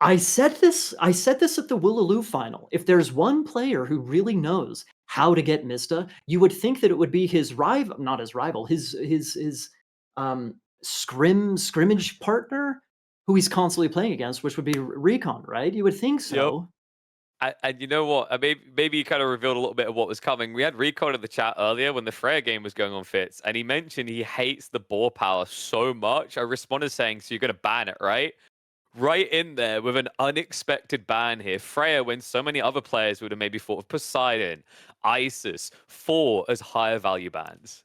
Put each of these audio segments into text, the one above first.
I said this at the Willaloo final. If there's one player who really knows how to get Mista, you would think that it would be his rival, not his rival, his scrimmage partner who he's constantly playing against, which would be RecoN, right? You would think Yep. so. And you know what? Maybe you kind of revealed a little bit of what was coming. We had RecoN in the chat earlier when the Freya game was going on, Fitz, and he mentioned he hates the ball power so much. I responded saying, "So you're going to ban it, right?" Right in there with an unexpected ban here. Freya, when so many other players would have maybe thought of Poseidon, Isis, 4 as higher value bans.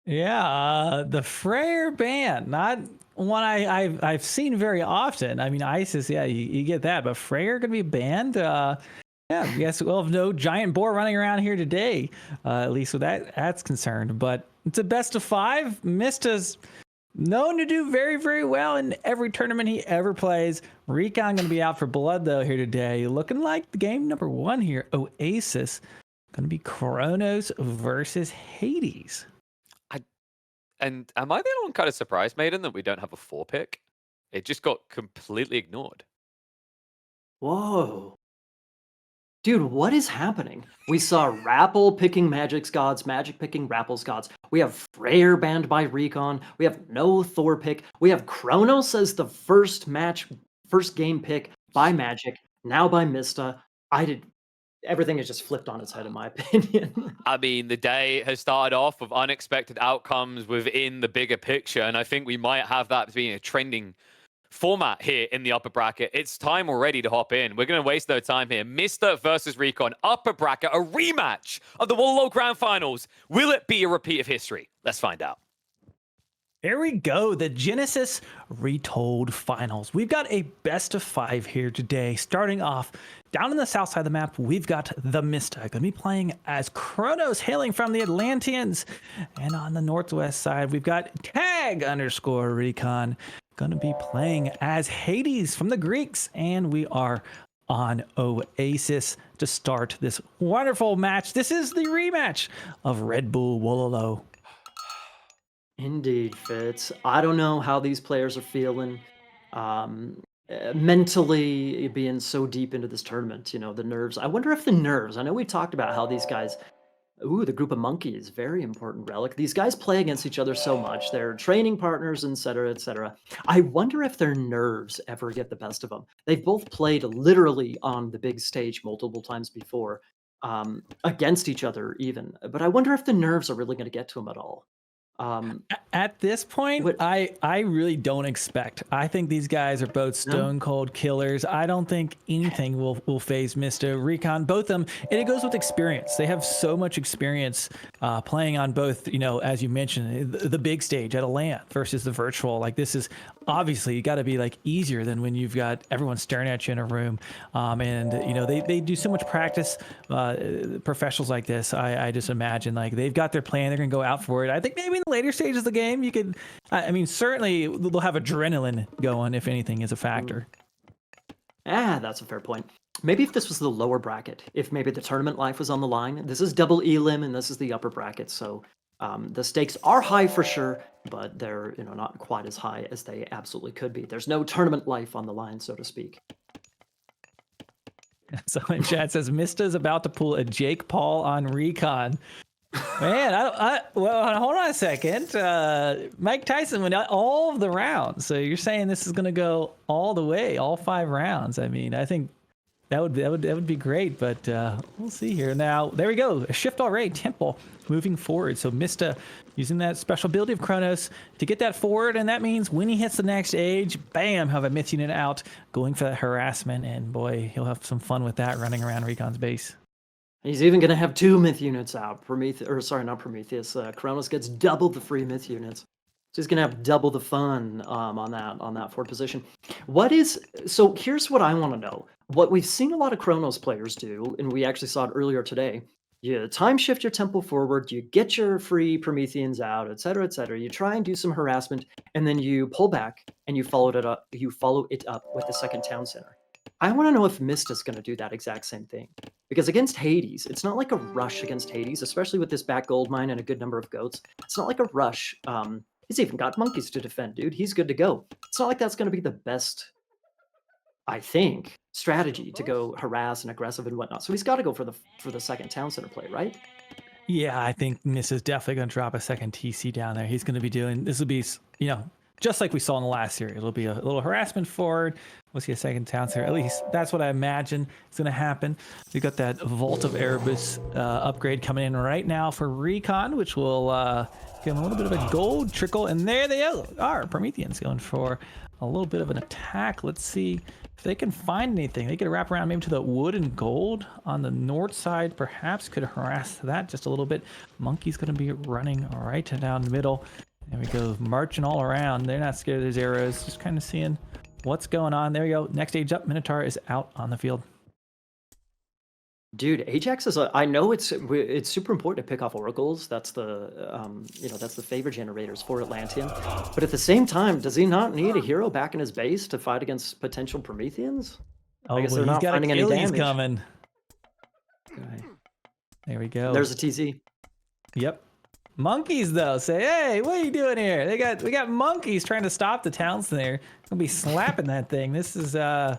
Yeah, the Freyr ban, not one I've seen very often. I mean, ISIS, yeah, you get that, but Freyr gonna be banned. Yeah, I guess we'll have no giant boar running around here today, at least with that's concerned. But it's a best of 5. Mista's known to do very, very well in every tournament he ever plays. RecoN gonna be out for blood though here today. Looking like the game number 1 here, Oasis, gonna be Kronos versus Hades. And am I the only one kind of surprised, Maiden, that we don't have a 4 pick? It just got completely ignored. Whoa. Dude, what is happening? We saw Rappel picking Magic's gods, Magic picking Rappel's gods. We have Freyr banned by RecoN. We have no Thor pick. We have Kronos as the first game pick by Magic, now by Mista. Everything is just flipped on its head, in my opinion. I mean, the day has started off with unexpected outcomes within the bigger picture, and I think we might have that being a trending format here in the upper bracket. It's time already to hop in. We're going to waste no time here. Mista versus RecoN, upper bracket, a rematch of the Wallow Grand Finals. Will it be a repeat of history? Let's find out. Here we go, the Genesis Retold Finals. We've got a best of 5 here today. Starting off, down on the south side of the map, we've got TheMista. Going to be playing as Kronos, hailing from the Atlanteans. And on the northwest side, we've got Tag_RecoN. Going to be playing as Hades from the Greeks. And we are on Oasis to start this wonderful match. This is the rematch of Red Bull Wololo. Indeed, Fitz. I don't know how these players are feeling mentally being so deep into this tournament, the nerves. I wonder if the nerves, I know we talked about how these guys, the group of monkeys, very important relic. These guys play against each other so much. They're training partners, etc., etc. I wonder if their nerves ever get the best of them. They've both played literally on the big stage multiple times before, against each other even. But I wonder if the nerves are really going to get to them at all. At this point, I really don't expect. I think these guys are both stone cold killers. I don't think anything will phase Mr. RecoN. Both of them, and it goes with experience. They have so much experience playing on both, as you mentioned, the big stage at a LAN versus the virtual. Like, this is obviously got to be like easier than when you've got everyone staring at you in a room. And they do so much practice. Professionals like this, I just imagine like they've got their plan. They're gonna go out for it. I think maybe in the later stages of the game, you could. I mean, certainly they'll have adrenaline going if anything is a factor. That's a fair point. Maybe if this was the lower bracket, if maybe the tournament life was on the line. This is double elim, and this is the upper bracket, so the stakes are high for sure, but they're not quite as high as they absolutely could be. There's no tournament life on the line, so to speak. So in chat says Mista's about to pull a Jake Paul on RecoN. Man, well, hold on a second. Mike Tyson went out all of the rounds, so you're saying this is going to go all the way, all 5 rounds? I mean, I think that would be great, but we'll see here. Now, there we go. A shift already. Temple moving forward. So Mista using that special ability of Kronos to get that forward, and that means when he hits the next age, bam, have a myth unit out, going for that harassment, and boy, he'll have some fun with that running around RecoN's base. He's even going to have 2 myth units out. Kronos gets double the free myth units. So he's going to have double the fun on that forward position. So here's what I want to know. What we've seen a lot of Kronos players do, and we actually saw it earlier today, you time shift your temple forward, you get your free Prometheans out, etc., etc. You try and do some harassment, and then you pull back and you follow it up with the second town center. I want to know if Mista's going to do that exact same thing. Because against Hades, it's not like a rush against Hades, especially with this back gold mine and a good number of goats. It's not like a rush. He's even got monkeys to defend, dude. He's good to go. It's not like that's going to be the best I think, strategy to go harass and aggressive and whatnot. So he's got to go for the second town center play, right? Yeah, I think Mista's definitely going to drop a second TC down there. He's going to be doing, this will be, just like we saw in the last series. It'll be a little harassment forward. We'll see a second town center. At least that's what I imagine is going to happen. We got that Vault of Erebus upgrade coming in right now for RecoN, which will give him a little bit of a gold trickle. And there they are. Prometheans going for a little bit of an attack. Let's see if they can find anything. They could wrap around maybe to the wood and gold on the north side. Perhaps could harass that just a little bit. Monkey's going to be running right down the middle. There we go, marching all around. They're not scared of those arrows, just kind of seeing what's going on. There we go. Next age up, Minotaur is out on the field. Dude, Ajax is I know it's super important to pick off oracles. That's that's the favor generators for Atlantean. But at the same time, does he not need a hero back in his base to fight against potential Prometheans? Oh, I guess well, they're he's not got finding any Achilles damage. coming. Okay. There we go. There's a TZ. Yep. Monkeys though say, hey, what are you doing here? We got monkeys trying to stop the towns there. Gonna be slapping that thing. This is some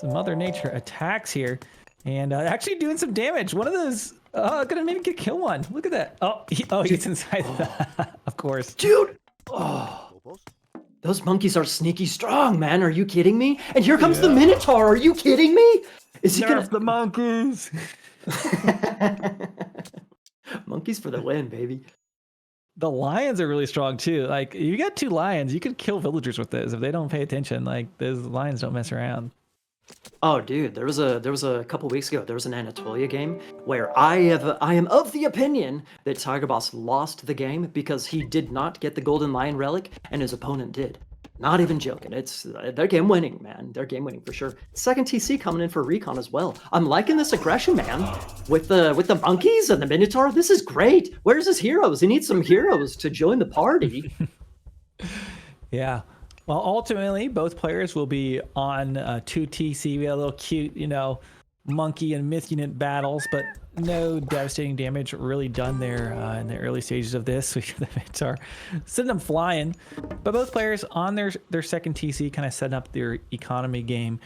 Mother Nature attacks here, and actually doing some damage. One of those gonna maybe get kill one. Look at that. Oh, he's inside. Of course, Dude. Oh. Those monkeys are sneaky strong, man. Are you kidding me? And here comes the Minotaur. Are you kidding me? Is he gonna the monkeys? Monkeys for the win, baby. The lions are really strong too. Like, you got 2 lions, you could kill villagers with this if they don't pay attention. Like, those lions don't mess around. Oh, dude, there was a couple weeks ago. There was an Anatolia game where I am of the opinion that Tiger Boss lost the game because he did not get the golden lion relic and his opponent did. Not even joking. They're game winning, man. They're game winning for sure. Second TC coming in for RecoN as well. I'm liking this aggression, man. With the monkeys and the Minotaur. This is great. Where's his heroes? He needs some heroes to join the party. Yeah. Well, ultimately, both players will be on 2 TC. We had a little cute, monkey and myth unit battles, but no devastating damage really done there in the early stages of this. We got the Minotaur sending them flying, but both players on their second TC, kind of setting up their economy game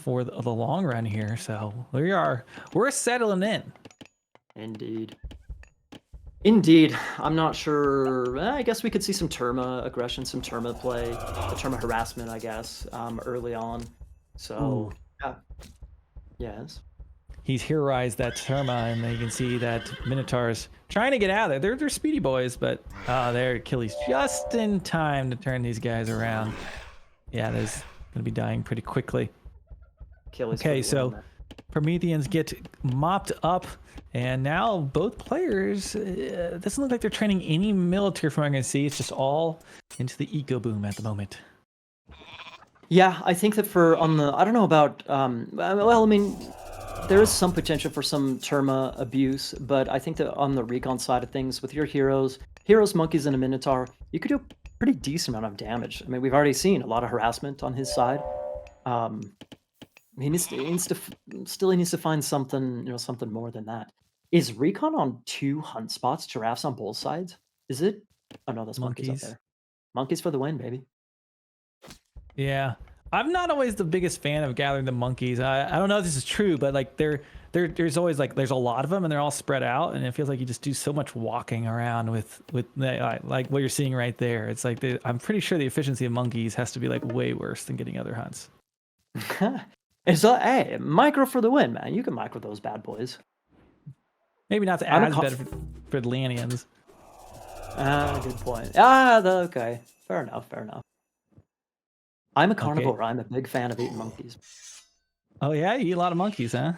for the long run here. So we're settling in. Indeed. I'm not sure. I guess we could see some Terma aggression, some Terma play, the Terma harassment, I guess, early on. So, yes. He's heroized that Terma, and you can see that Minotaur's trying to get out of there. They're speedy boys, but there, Achilles just in time to turn these guys around. Yeah, there's going to be dying pretty quickly. Achilles okay, so Prometheans get mopped up, and now both players, doesn't look like they're training any military from what I can see. It's just all into the eco boom at the moment. Yeah, I think that I don't know about, well, I mean, there is some potential for some Terma abuse, but I think that on the RecoN side of things, with your heroes, monkeys, and a Minotaur, you could do a pretty decent amount of damage. I mean, we've already seen a lot of harassment on his side. He still needs to find something, something more than that. Is RecoN on 2 hunt spots, giraffes on both sides? Is it? Oh no, that's monkeys up there. Monkeys for the win, baby. Yeah, I'm not always the biggest fan of gathering the monkeys. I don't know if this is true, but like there's always there's a lot of them and they're all spread out, and it feels like you just do so much walking around with like what you're seeing right there. It's like I'm pretty sure the efficiency of monkeys has to be like way worse than getting other hunts. It's hey, micro for the win, man. You can micro those bad boys. Maybe not the as bad for Atlanteans. Good point. Okay. Fair enough. I'm a carnivore. Okay. I'm a big fan of eating monkeys. Oh yeah, you eat a lot of monkeys, huh?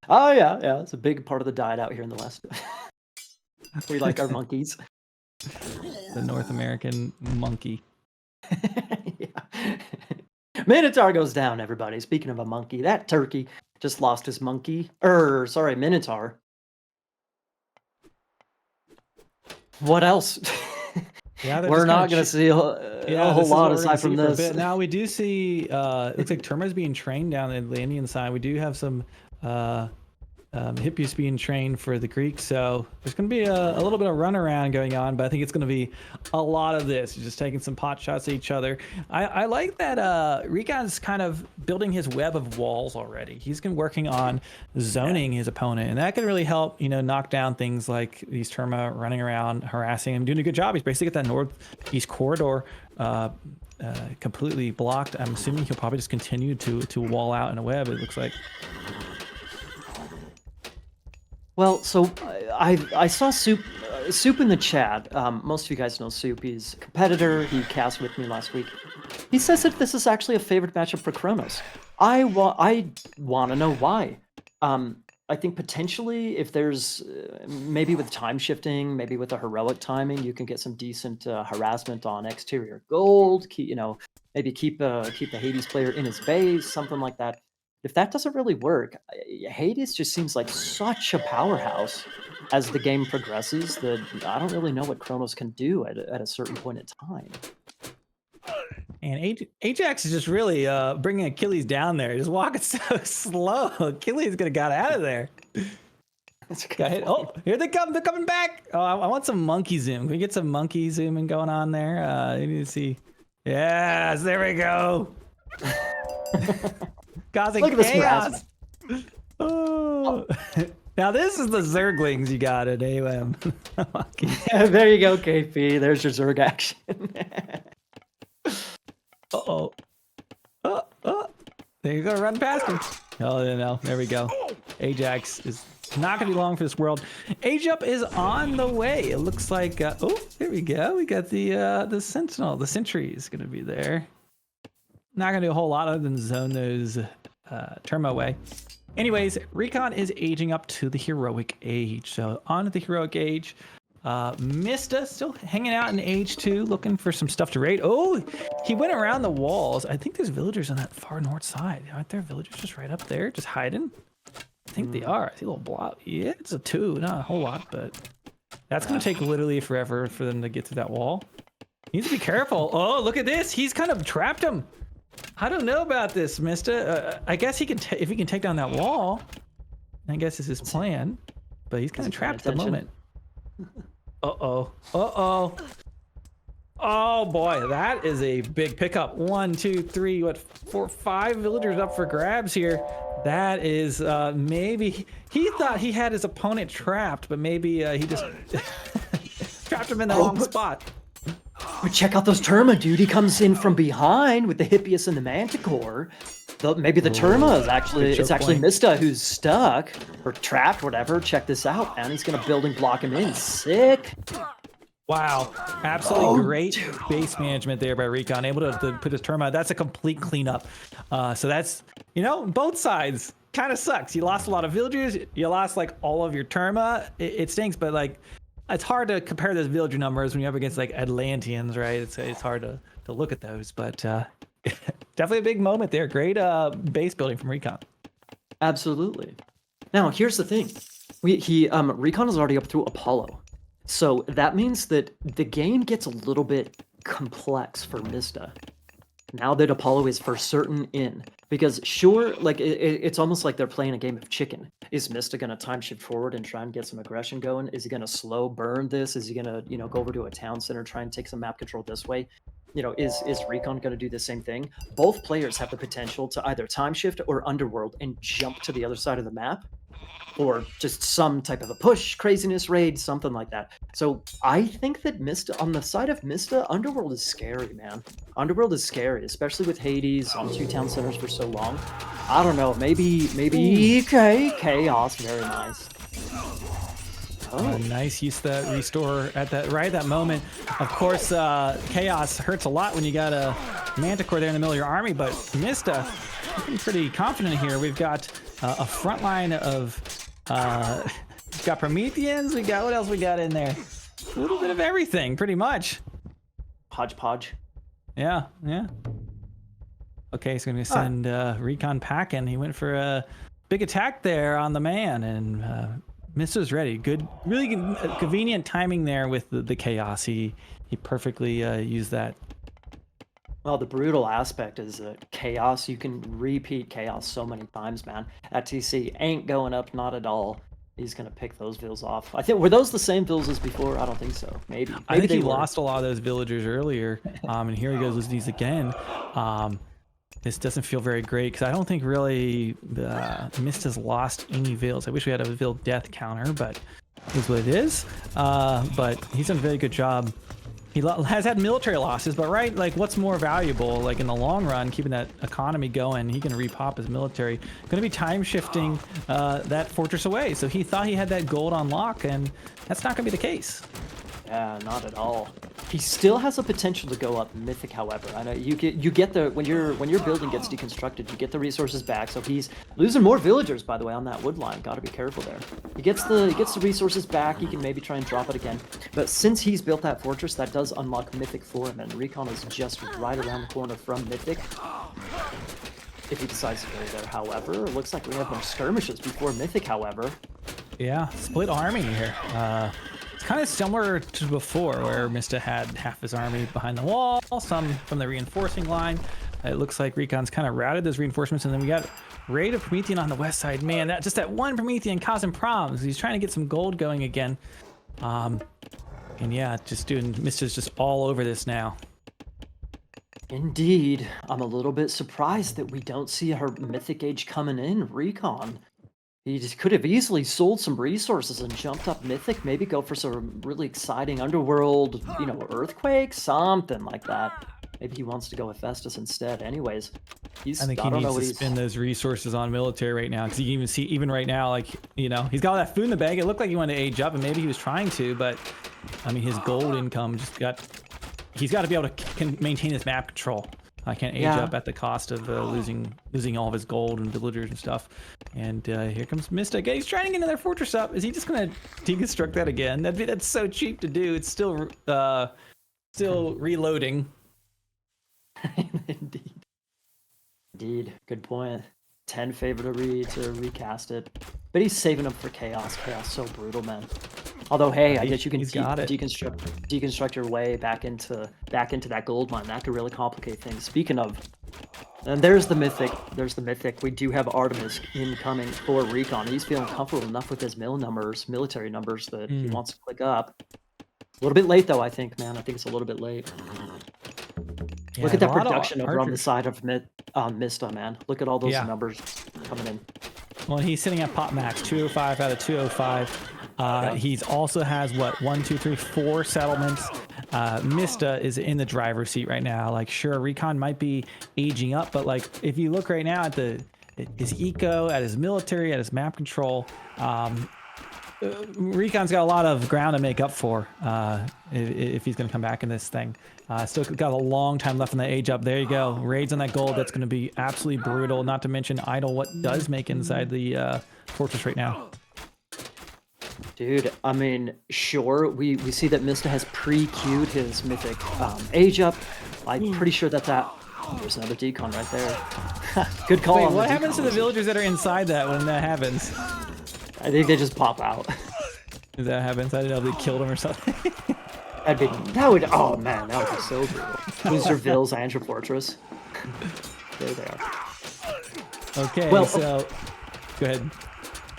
Oh yeah. It's a big part of the diet out here in the West. We like our monkeys. The North American monkey. Yeah. Minotaur goes down, everybody. Speaking of a monkey, that turkey just lost his monkey. Minotaur. What else? Yeah, we're not going to see a whole lot aside from this. Now we do see, looks like Terma's being trained down the Atlantean side. We do have some Hippias being trained for the Greeks, so there's going to be a little bit of runaround going on, but I think it's going to be a lot of this, just taking some pot shots at each other. I like that RecoN's kind of building his web of walls already. He's been working on zoning his opponent, and that can really help, knock down things like these Terma running around, harassing him, doing a good job. He's basically got that northeast corridor completely blocked. I'm assuming he'll probably just continue to wall out in a web, it looks like. Well, so I saw Soup in the chat. Most of you guys know Soup. He's a competitor. He cast with me last week. He says that this is actually a favorite matchup for Kronos. I want to know why. I think potentially if there's maybe with time shifting, maybe with a heroic timing, you can get some decent harassment on exterior gold. Maybe keep the Hades player in his base, something like that. If that doesn't really work, Hades just seems like such a powerhouse as the game progresses that I don't really know what Kronos can do at a certain point in time. And Ajax is just really bringing Achilles down there. Just walking so slow. Achilles could have got out of there. That's okay. Oh, here they come. They're coming back. Oh, I want some monkey zoom. Can we get some monkey zooming going on there? I need to see. Yes, there we go. Causing chaos. Oh. Now this is the Zerglings you got at AOM. Yeah, there you go, KP. There's your Zerg action. Uh-oh. There you go, run past him. Oh, no, there we go. Ajax is not going to be long for this world. Age Up is on the way. It looks like, oh, there we go. We got the Sentinel. The Sentry is going to be there. Not going to do a whole lot other than zone those Terma away. Anyways, RecoN is aging up to the heroic age. So on to the heroic age. Mista still hanging out in age 2, looking for some stuff to raid. Oh, he went around the walls. I think there's villagers on that far north side. Aren't there villagers just right up there, just hiding? I think they are. I see a little blob. Yeah, it's a 2, not a whole lot, but that's going to take literally forever for them to get to that wall. He needs to be careful. Oh, look at this. He's kind of trapped him. I don't know about this, Mista. I guess he can, if he can take down that wall, I guess is his plan, but he's kind of trapped at the moment. Uh-oh. Uh-oh. Oh, boy. That is a big pickup. 1, 2, 3, 4, 5 villagers up for grabs here. That is maybe... He thought he had his opponent trapped, but maybe he just trapped him in the wrong spot. But check out those Terma, dude. He comes in from behind with the Hippias and the Manticore. Maybe the Terma is actually Mista who's stuck or trapped, whatever. Check this out, man. He's gonna building block him in. Sick. Wow, absolutely great base management there by RecoN. Able to put his Terma. That's a complete cleanup. So that's, both sides kind of sucks. You lost a lot of villagers. You lost like all of your Terma. It stinks, but like it's hard to compare those villager numbers when you're up against like Atlanteans, right? It's hard to look at those, but definitely a big moment there. Great base building from RecoN. Absolutely. Now here's the thing: RecoN is already up through Apollo, so that means that the game gets a little bit complex for Mista. Now that Apollo is for certain in, because sure, like it's almost like they're playing a game of chicken. Is Mista gonna time shift forward and try and get some aggression going? Is he gonna slow burn this? Is he gonna, go over to a town center, try and take some map control this way? Is RecoN gonna do the same thing? Both players have the potential to either time shift or underworld and jump to the other side of the map, or just some type of a push, craziness, raid, something like that. So I think that Mista, on the side of Mista, Underworld is scary, man. Underworld is scary, especially with Hades on 2 town centers for so long. I don't know, maybe Chaos, very nice. Oh, nice use of that restore at that moment. Of course, Chaos hurts a lot when you got a Manticore there in the middle of your army, but Mista, looking pretty confident here. We've got a front line of we've got Prometheans. We got, what else we got in there? A little bit of everything, pretty much. Hodgepodge. Yeah. Okay, so I'm gonna send RecoN packing. He went for a big attack there on the man, and Mista's ready. Good, really good, convenient timing there with the chaos. He perfectly used that. Well, the brutal aspect is that chaos. You can repeat chaos so many times, man. That TC ain't going up, not at all. He's gonna pick those vills off. I think were those the same vills as before? I don't think so. Maybe. I Maybe think they he were. lost a lot of those villagers earlier, and here he goes with these again. This doesn't feel very great because I don't think really Mista's lost any vills. I wish we had a vill death counter, but it is what it is. But he's done a very good job. He has had military losses, but right, like what's more valuable, like in the long run, keeping that economy going, he can repop his military. Going to be time shifting that fortress away. So he thought he had that gold on lock, and that's not going to be the case. Yeah, not at all. He still has a potential to go up mythic, however. I know you get the when your building gets deconstructed, you get the resources back. So he's losing more villagers, by the way, on that wood line. Got to be careful there. He gets the resources back. He can maybe try and drop it again. But since he's built that fortress, that does unlock mythic for him, and RecoN is just right around the corner from mythic. If he decides to go there, however, it looks like we have more skirmishes before mythic, however. Yeah, split army here. It's kind of similar to before, where Mista had half his army behind the wall, some from the reinforcing line. It looks like RecoN's kind of routed those reinforcements, and then we got Raid of Promethean on the west side. Man, that one Promethean causing problems. He's trying to get some gold going again. And yeah, Mista's just all over this now. Indeed, I'm a little bit surprised that we don't see her mythic age coming in, RecoN. He just could have easily sold some resources and jumped up mythic, maybe go for some really exciting underworld, earthquake, something like that. Maybe he wants to go with Festus instead. Anyways, I think he needs to spend those resources on military right now, because you can even see, even right now, he's got all that food in the bag. It looked like he wanted to age up, and maybe he was trying to, but I mean, his gold income he's got to be able to maintain his map control. I can't age up at the cost of losing all of his gold and villagers and stuff. And here comes Mista. He's trying to get another fortress up. Is he just gonna deconstruct that again? That's so cheap to do. It's still reloading. Indeed. Good point. 10 favor to recast it, but he's saving them for chaos. Chaos so brutal, man. Although, hey, I guess you can deconstruct your way back into that gold mine. That could really complicate things. Speaking of, and there's the mythic. We do have Artemis incoming for RecoN. He's feeling comfortable enough with his military numbers that he wants to click up. A little bit late though, I think, man. I think it's a little bit late. Yeah, look at that production over on the side of Mista, man. Look at all those numbers coming in. Well, he's sitting at pop max, 205 out of 205. He's also has what, 4 settlements. Mista is in the driver's seat right now. Like, sure, RecoN might be aging up, but like, if you look right now at his eco, at his military, at his map control, RecoN's got a lot of ground to make up for if he's going to come back in this thing. Still got a long time left in the age up. There you go. Raids on that gold. That's going to be absolutely brutal. Not to mention idle what does make inside the fortress right now. Dude, I mean, sure, we see that Mista has pre-queued his mythic age up. I'm pretty sure that there's another decon right there. Good call. Wait, what happens to the villagers that are inside that when that happens? I think they just pop out. If that happens, I don't know if they killed him or something. Oh man, that would be so brutal. Lose your vills and your fortress. There they are. Okay, well, so go ahead.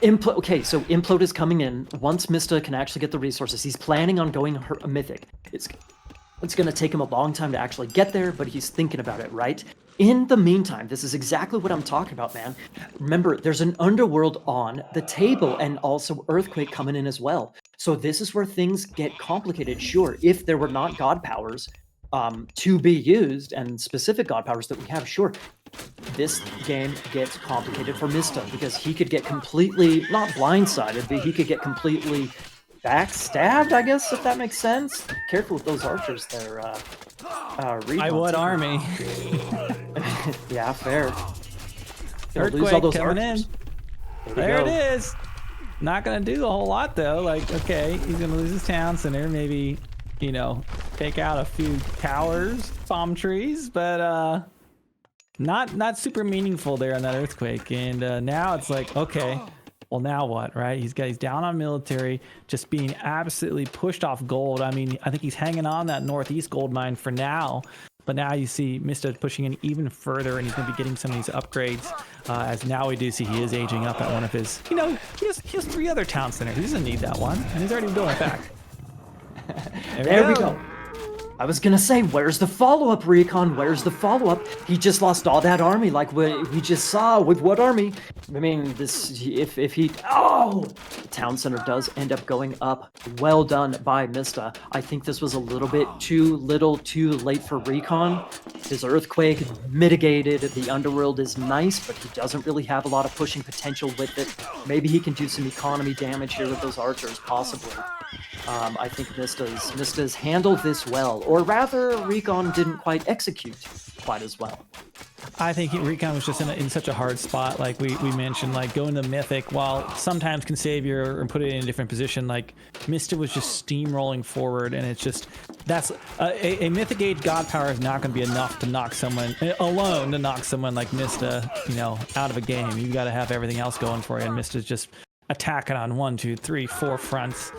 Okay, so Implode is coming in. Once Mista can actually get the resources, he's planning on going mythic. It's going to take him a long time to actually get there, but he's thinking about it, right? In the meantime, this is exactly what I'm talking about, man. Remember, there's an underworld on the table and also Earthquake coming in as well. So this is where things get complicated. Sure, if there were not god powers to be used and specific god powers that we have, sure, this game gets complicated for Mista because he could get completely, not blindsided, but he could get completely backstabbed, I guess, if that makes sense. Careful with those archers there. I would army. Yeah, fair. Earthquake lose all those coming archers. in. There it is. Not gonna do a whole lot though. Like, okay, he's gonna lose his town center. Maybe, take out a few towers, palm trees, but not super meaningful there on that earthquake. And now it's like, okay, well now what, right? He's down on military, just being absolutely pushed off gold. I mean, I think he's hanging on that northeast gold mine for now. But now you see Mista pushing in even further, and he's going to be getting some of these upgrades. As now we do see he is aging up at one of his, he has 3 other town centers. He doesn't need that one, and he's already building it back. There we go. I was gonna say, where's the follow-up, RecoN? Where's the follow-up? He just lost all that army, like we just saw with what army? I mean, if he the town center does end up going up. Well done by Mista. I think this was a little bit too late for RecoN. His earthquake mitigated. The underworld is nice, but he doesn't really have a lot of pushing potential with it. Maybe he can do some economy damage here with those archers, possibly. I think Mista's handled this well, or rather, RecoN didn't quite execute quite as well. I think RecoN was just in such a hard spot, like we mentioned, like going to Mythic, while sometimes can save you or put it in a different position. Like Mista was just steamrolling forward, and it's just a Mythic Age God Power is not going to be enough to knock someone alone like Mista, out of a game. You got to have everything else going for you, and Mista's just attacking on 1, 2, 3, 4 fronts.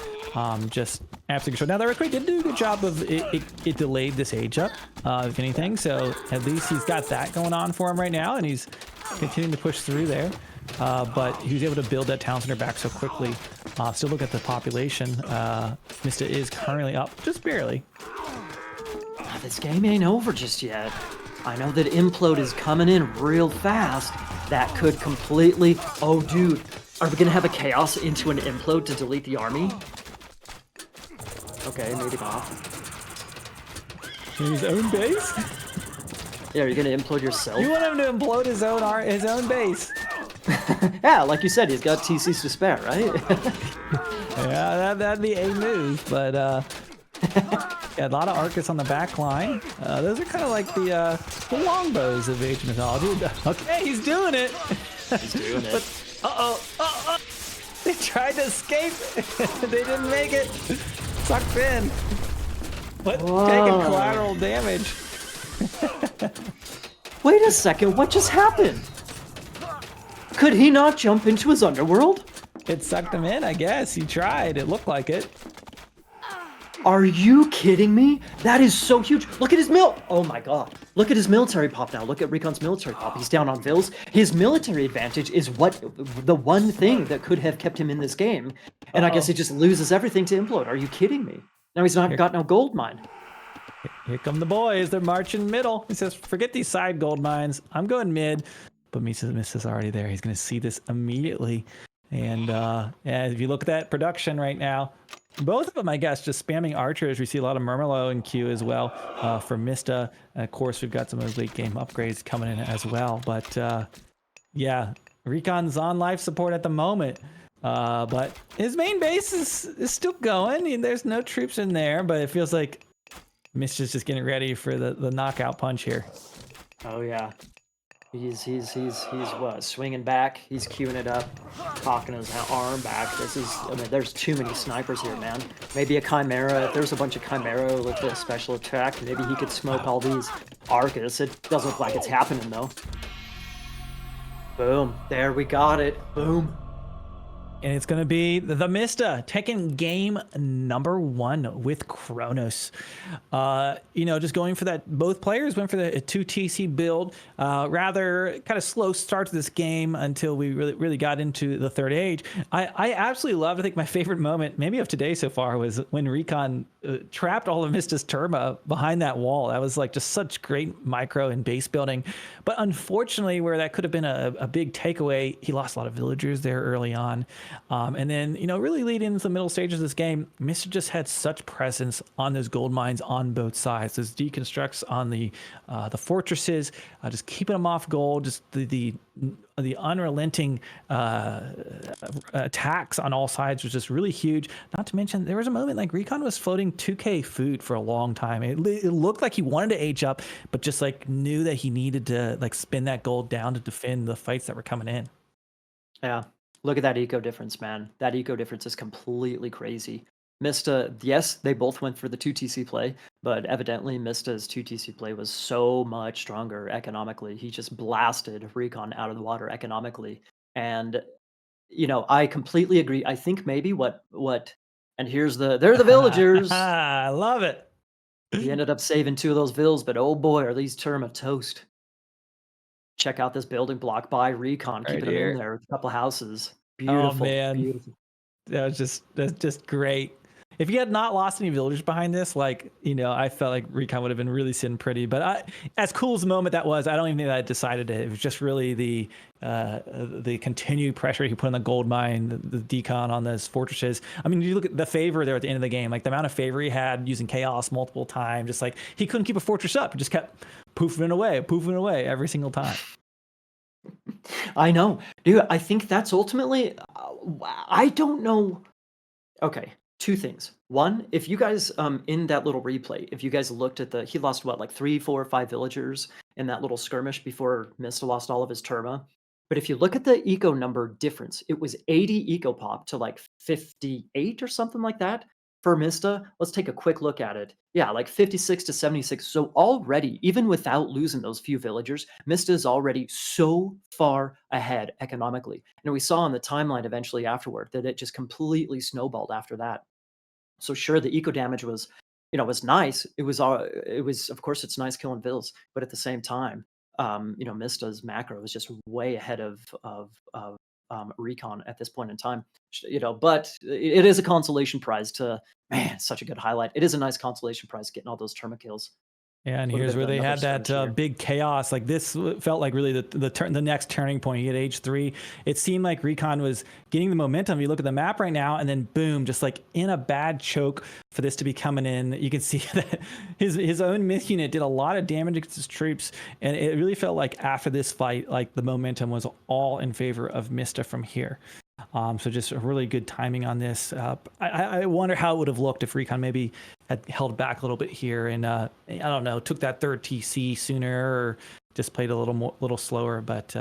Just absolutely control. Now the earthquake did do a good job of it delayed this age up, if anything. So at least he's got that going on for him right now, and he's continuing to push through there. But he was able to build that town center back so quickly. Still look at the population. Mista is currently up just barely. This game ain't over just yet. I know that Implode is coming in real fast. That could completely... Oh, dude. Are we going to have a chaos into an Implode to delete the army? Okay, made it off. In his own base? Yeah, are you going to implode yourself? You want him to implode his own base? Yeah, like you said, he's got TCs to spare, right? Yeah, that'd be a move, but yeah, a lot of Arcus on the back line. Those are kind of like the longbows of Age of Mythology. Okay, he's doing it. He's doing it. But, they tried to escape. They didn't make it. Sucked in. But taking collateral damage. Wait a second, what just happened? Could he not jump into his underworld? It sucked him in, I guess. He tried. It looked like it. Are you kidding me? That is so huge. Look at his oh my god. Look at his military pop now. Look at RecoN's military pop. He's down on Vils. His military advantage is the one thing that could have kept him in this game. And I guess he just loses everything to Implode. Are you kidding me? Now he's not got no gold mine. Here come the boys. They're marching middle. He says, forget these side gold mines. I'm going mid. But Mista's already there. He's going to see this immediately. And yeah, if you look at that production right now, both of them, I guess, just spamming archers. We see a lot of Murmillo in queue as well for Mista. And of course, we've got some of those late game upgrades coming in as well. But yeah, RecoN's on life support at the moment. But his main base is still going. There's no troops in there, but it feels like Mista's just getting ready for the knockout punch here. Oh yeah. He's what, swinging back? He's queuing it up, cocking his arm back. There's too many snipers here, man. Maybe a Chimera. If there's a bunch of Chimera with a special attack, maybe he could smoke all these Arcus. It doesn't look like it's happening, though. Boom. There, we got it. Boom. And it's going to be TheMista taking game number 1 with Kronos. Just going for that. Both players went for the 2 TC build. Rather kind of slow start to this game until we really got into the third age. I absolutely loved, I think my favorite moment, maybe of today so far, was when RecoN trapped all of Mista's Turma behind that wall. That was like just such great micro and base building. But unfortunately, where that could have been a big takeaway, he lost a lot of villagers there early on. And then, really leading into the middle stages of this game, Mista just had such presence on those gold mines on both sides. Those deconstructs on the fortresses, just keeping them off gold, just the unrelenting attacks on all sides was just really huge. Not to mention, there was a moment like RecoN was floating 2K food for a long time. It looked like he wanted to age up, but just like knew that he needed to like spin that gold down to defend the fights that were coming in. Yeah. Look at that eco difference, man. That eco difference is completely crazy. Mista, yes, they both went for the 2 TC play, but evidently Mista's 2 TC play was so much stronger economically. He just blasted RecoN out of the water economically. And, I completely agree. I think maybe what, and they're the villagers. I love it. He ended up saving 2 of those vills, but oh boy, are these Terma toast. Check out this building block by RecoN, Right keeping them in here. there with a couple houses. Oh Beautiful, man, beautiful. that's just great. If you had not lost any villagers behind this, like, I felt like RecoN would have been really sitting pretty. But as cool as the moment that was, I don't even think that I decided it. It was just really the continued pressure he put on the gold mine, the decon on those fortresses. I mean, you look at the favor there at the end of the game, like the amount of favor he had using chaos multiple times, just like he couldn't keep a fortress up. He just kept poofing away every single time. I know. Dude, I think that's ultimately, I don't know. Okay, 2 things. One, if you guys, in that little replay, if you guys looked at he lost what, like 3, 4, 5 villagers in that little skirmish before Mista lost all of his Terma. But if you look at the eco number difference, it was 80 eco pop to like 58 or something like that for Mista. Let's take a quick look at it. Yeah, like 56 to 76. So already, even without losing those few villagers, Mista is already so far ahead economically. And we saw on the timeline eventually afterward that it just completely snowballed after that. So sure, the eco damage was, was nice. It was of course it's nice killing vills, but at the same time, Mista's macro was just way ahead of RecoN at this point in time. But it is a consolation prize to, man, such a good highlight. It is a nice consolation prize getting all those Terma kills. Yeah, and Little here's bit where of they another had skirmish that here. big chaos. Like this felt like really the next turning point. He had H3. It seemed like RecoN was getting the momentum. You look at the map right now, and then boom, just like in a bad choke for this to be coming in. You can see that his own myth unit did a lot of damage against his troops, and it really felt like after this fight, like the momentum was all in favor of Mista from here. So just a really good timing on this. I wonder how it would have looked if RecoN maybe had held back a little bit here and I don't know, took that third TC sooner or just played a little slower. But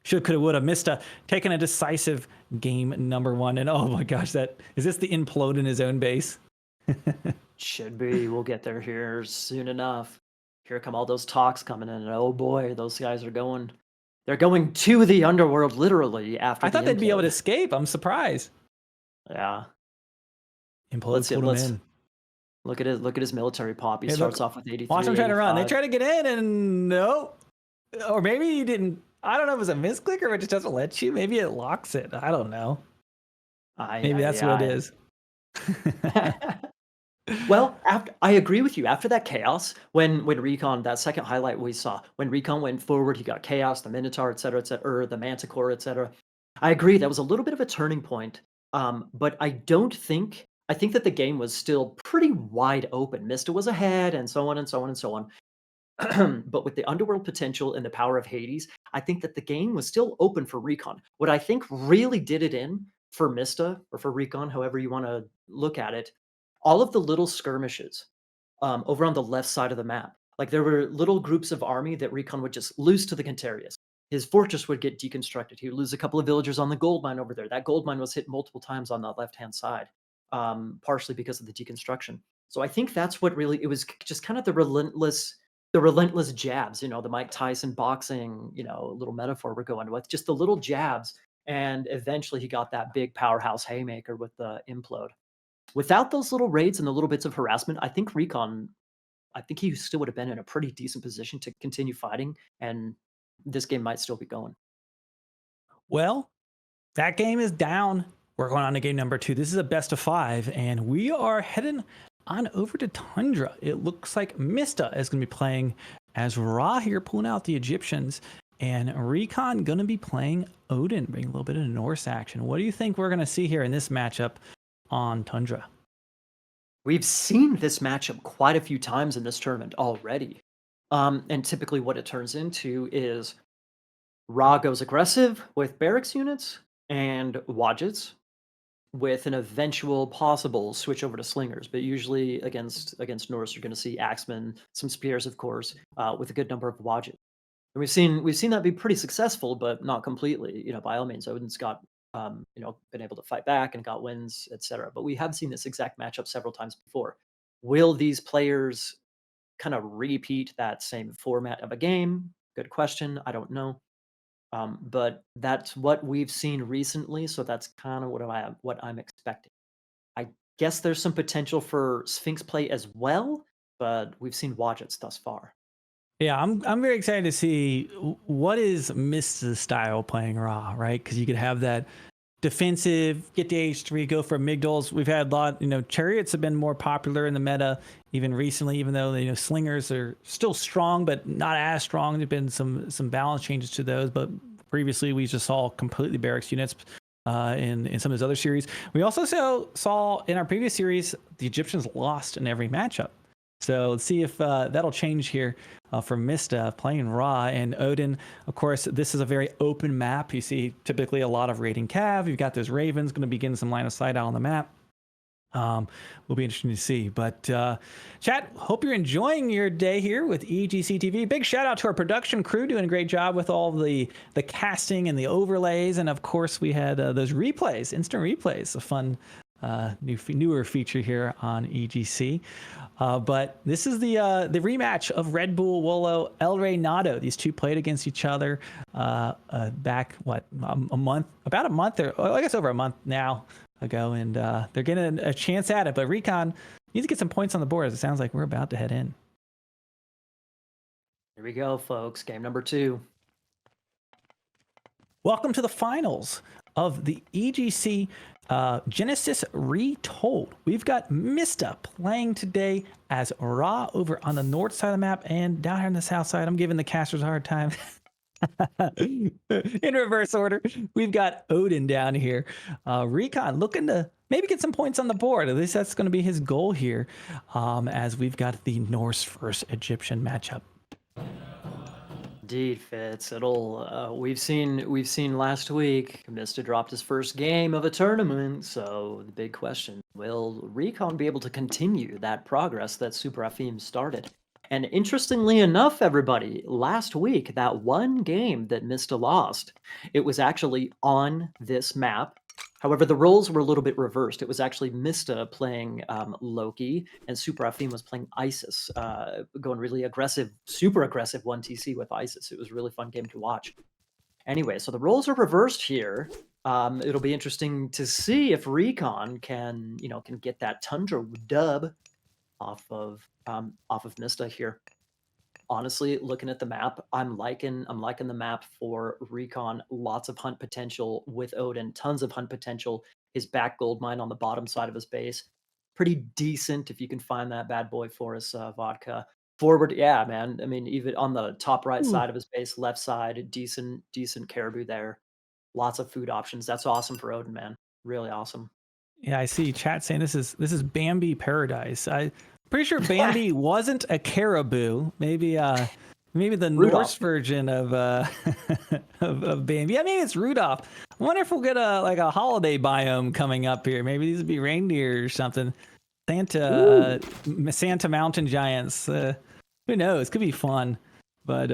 should, could have, would have. Mista taking a decisive game number 1. And oh my gosh, is this the implode in his own base? Should be. We'll get there here soon enough. Here come all those talks coming in, and oh boy, those guys are going. They're going to the underworld literally after. I thought they'd be able to implode. escape. I'm surprised. Yeah. Implode pulled him in. Look at his military pop. He starts off with 83. Watch him try to run. They 85. try to get in and no. Or maybe he didn't. I don't know if it was a misclick or it just doesn't let you. Maybe it locks it. I don't know. Maybe that's what it is. Well, I agree with you. After that chaos, when RecoN, that second highlight we saw, when RecoN went forward, he got chaos, the Minotaur, et cetera, or the Manticore, et cetera. I agree. That was a little bit of a turning point. But I think that the game was still pretty wide open. Mista was ahead, and so on and so on and so on. But with the underworld potential and the power of Hades, I think that the game was still open for RecoN. What I think really did it in for Mista or for RecoN, however you want to look at it, all of the little skirmishes over on the left side of the map. Like there were little groups of army that RecoN would just lose to the Cantarius. His fortress would get deconstructed. He would lose a couple of villagers on the gold mine over there. That gold mine was hit multiple times on the left-hand side, partially because of the deconstruction. So I think that's what really, it was just kind of the relentless jabs, the Mike Tyson boxing, little metaphor we're going with, just the little jabs. And eventually he got that big powerhouse haymaker with the implode. Without those little raids and the little bits of harassment, I think RecoN, he still would have been in a pretty decent position to continue fighting, and this game might still be going. Well, that game is down. We're going on to game number 2. This is a best of 5, and we are heading on over to Tundra. It looks like Mista is going to be playing as Ra here, pulling out the Egyptians, and RecoN going to be playing Odin, bringing a little bit of Norse action. What do you think we're going to see here in this matchup on Tundra? We've seen this matchup quite a few times in this tournament already. And typically what it turns into is Ra goes aggressive with barracks units and Wadgets with an eventual possible switch over to slingers. But usually against Norse, you're going to see axemen, some spears, of course, with a good number of Wadgets. And we've seen that be pretty successful, but not completely. By all means, Odin's got been able to fight back and got wins, etc. But we have seen this exact matchup several times before. Will these players kind of repeat that same format of a game? Good question. I don't know. But that's what we've seen recently, so that's kind of what I'm expecting. I guess there's some potential for Sphinx play as well, but we've seen Wadgets thus far. Yeah, I'm very excited to see what is Mista's style playing Raw, right? Because you could have that defensive, get to H3, go for amygdals. We've had a lot, chariots have been more popular in the meta even recently, even though slingers are still strong, but not as strong. There've been some balance changes to those, but previously we just saw completely barracks units in some of those other series. We also saw in our previous series the Egyptians lost in every matchup. So let's see if that'll change here for Mista playing Raw and Odin. Of course, this is a very open map. You see typically a lot of raiding cav. You've got those ravens going to be getting some line of sight out on the map. Will be interesting to see. But chat, hope you're enjoying your day here with EGC TV. Big shout out to our production crew doing a great job with all the casting and the overlays. And of course, we had those replays, instant replays, a fun newer feature here on EGC. But this is the rematch of Red Bull Wolo El Rey Nado. These two played against each other back about a month or I guess over a month now ago, and they're getting a chance at it. But RecoN needs to get some points on the board, as it sounds like we're about to head in. Here we go, folks. Game number 2. Welcome to the finals of the EGC Genesis Retold. We've got Mista playing today as Ra over on the north side of the map, and down here on the south side, I'm giving the casters a hard time. In reverse order, we've got Odin down here. RecoN looking to maybe get some points on the board. At least that's going to be his goal here, as we've got the Norse versus Egyptian matchup. Indeed, Fitz. We've seen last week, Mista dropped his first game of a tournament. So the big question: will RecoN be able to continue that progress that Super Afim started? And interestingly enough, everybody, last week, that one game that Mista lost, it was actually on this map. However, the roles were a little bit reversed. It was actually Mista playing Loki, and Super Afim was playing Isis, going really aggressive, super aggressive 1TC with Isis. It was a really fun game to watch. Anyway, so the roles are reversed here. It'll be interesting to see if RecoN can get that Tundra dub off of Mista here. Honestly, looking at the map, I'm liking the map for RecoN. Lots of hunt potential with Odin, tons of hunt potential. His back gold mine on the bottom side of his base, pretty decent if you can find that bad boy for us, vodka. Forward, yeah, man. I mean, even on the top right side of his base, left side, decent caribou there. Lots of food options. That's awesome for Odin, man. Really awesome. Yeah, I see chat saying this is Bambi paradise. Pretty sure Bambi wasn't a caribou. Maybe the Rudolph. Norse version of of Bambi. Yeah, maybe it's Rudolph. I wonder if we'll get a holiday biome coming up here. Maybe these would be reindeer or something. Santa mountain giants. Who knows? Could be fun. But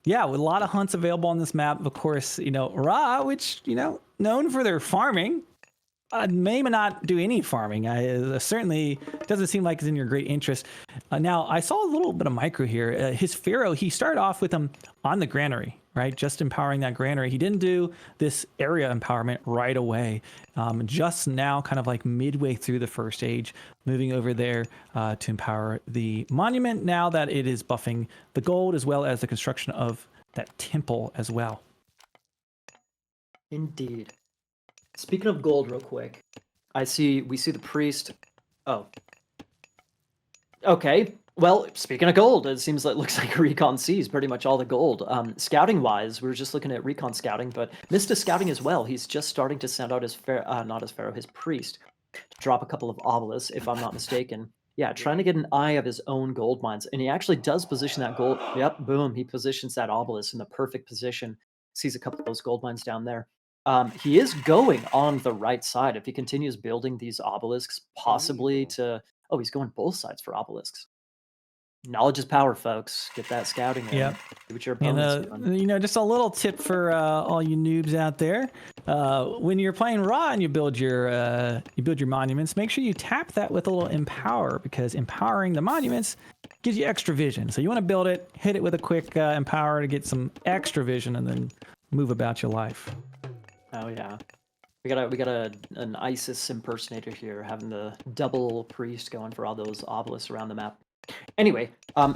yeah, with a lot of hunts available on this map. Of course, Ra, which known for their farming. May not do any farming. Certainly doesn't seem like it's in your great interest. Now, I saw a little bit of micro here. His Pharaoh, he started off with him on the granary, right? Just empowering that granary. He didn't do this area empowerment right away. Just now, kind of like midway through the first age, moving over there to empower the monument now that it is buffing the gold as well as the construction of that temple as well. Indeed. Speaking of gold, real quick, we see the priest. Oh, okay. Well, speaking of gold, it looks like RecoN sees pretty much all the gold. Scouting wise, we were just looking at RecoN scouting, but Mista scouting as well. He's just starting to send out his his priest to drop a couple of obelisks, if I'm not mistaken. Yeah, trying to get an eye of his own gold mines, and he actually does position that gold. Yep, boom. He positions that obelisk in the perfect position. Sees a couple of those gold mines down there. He is going on the right side. If he continues building these obelisks, possibly to... Oh, he's going both sides for obelisks. Knowledge is power, folks. Get that scouting in. Yep. See what your opponent's doing. Just a little tip for all you noobs out there. When you're playing Raw and you build your monuments, make sure you tap that with a little empower, because empowering the monuments gives you extra vision. So you want to build it, hit it with a quick empower to get some extra vision, and then move about your life. Oh yeah, we got an Isis impersonator here, having the double priest going for all those obelisks around the map. Anyway,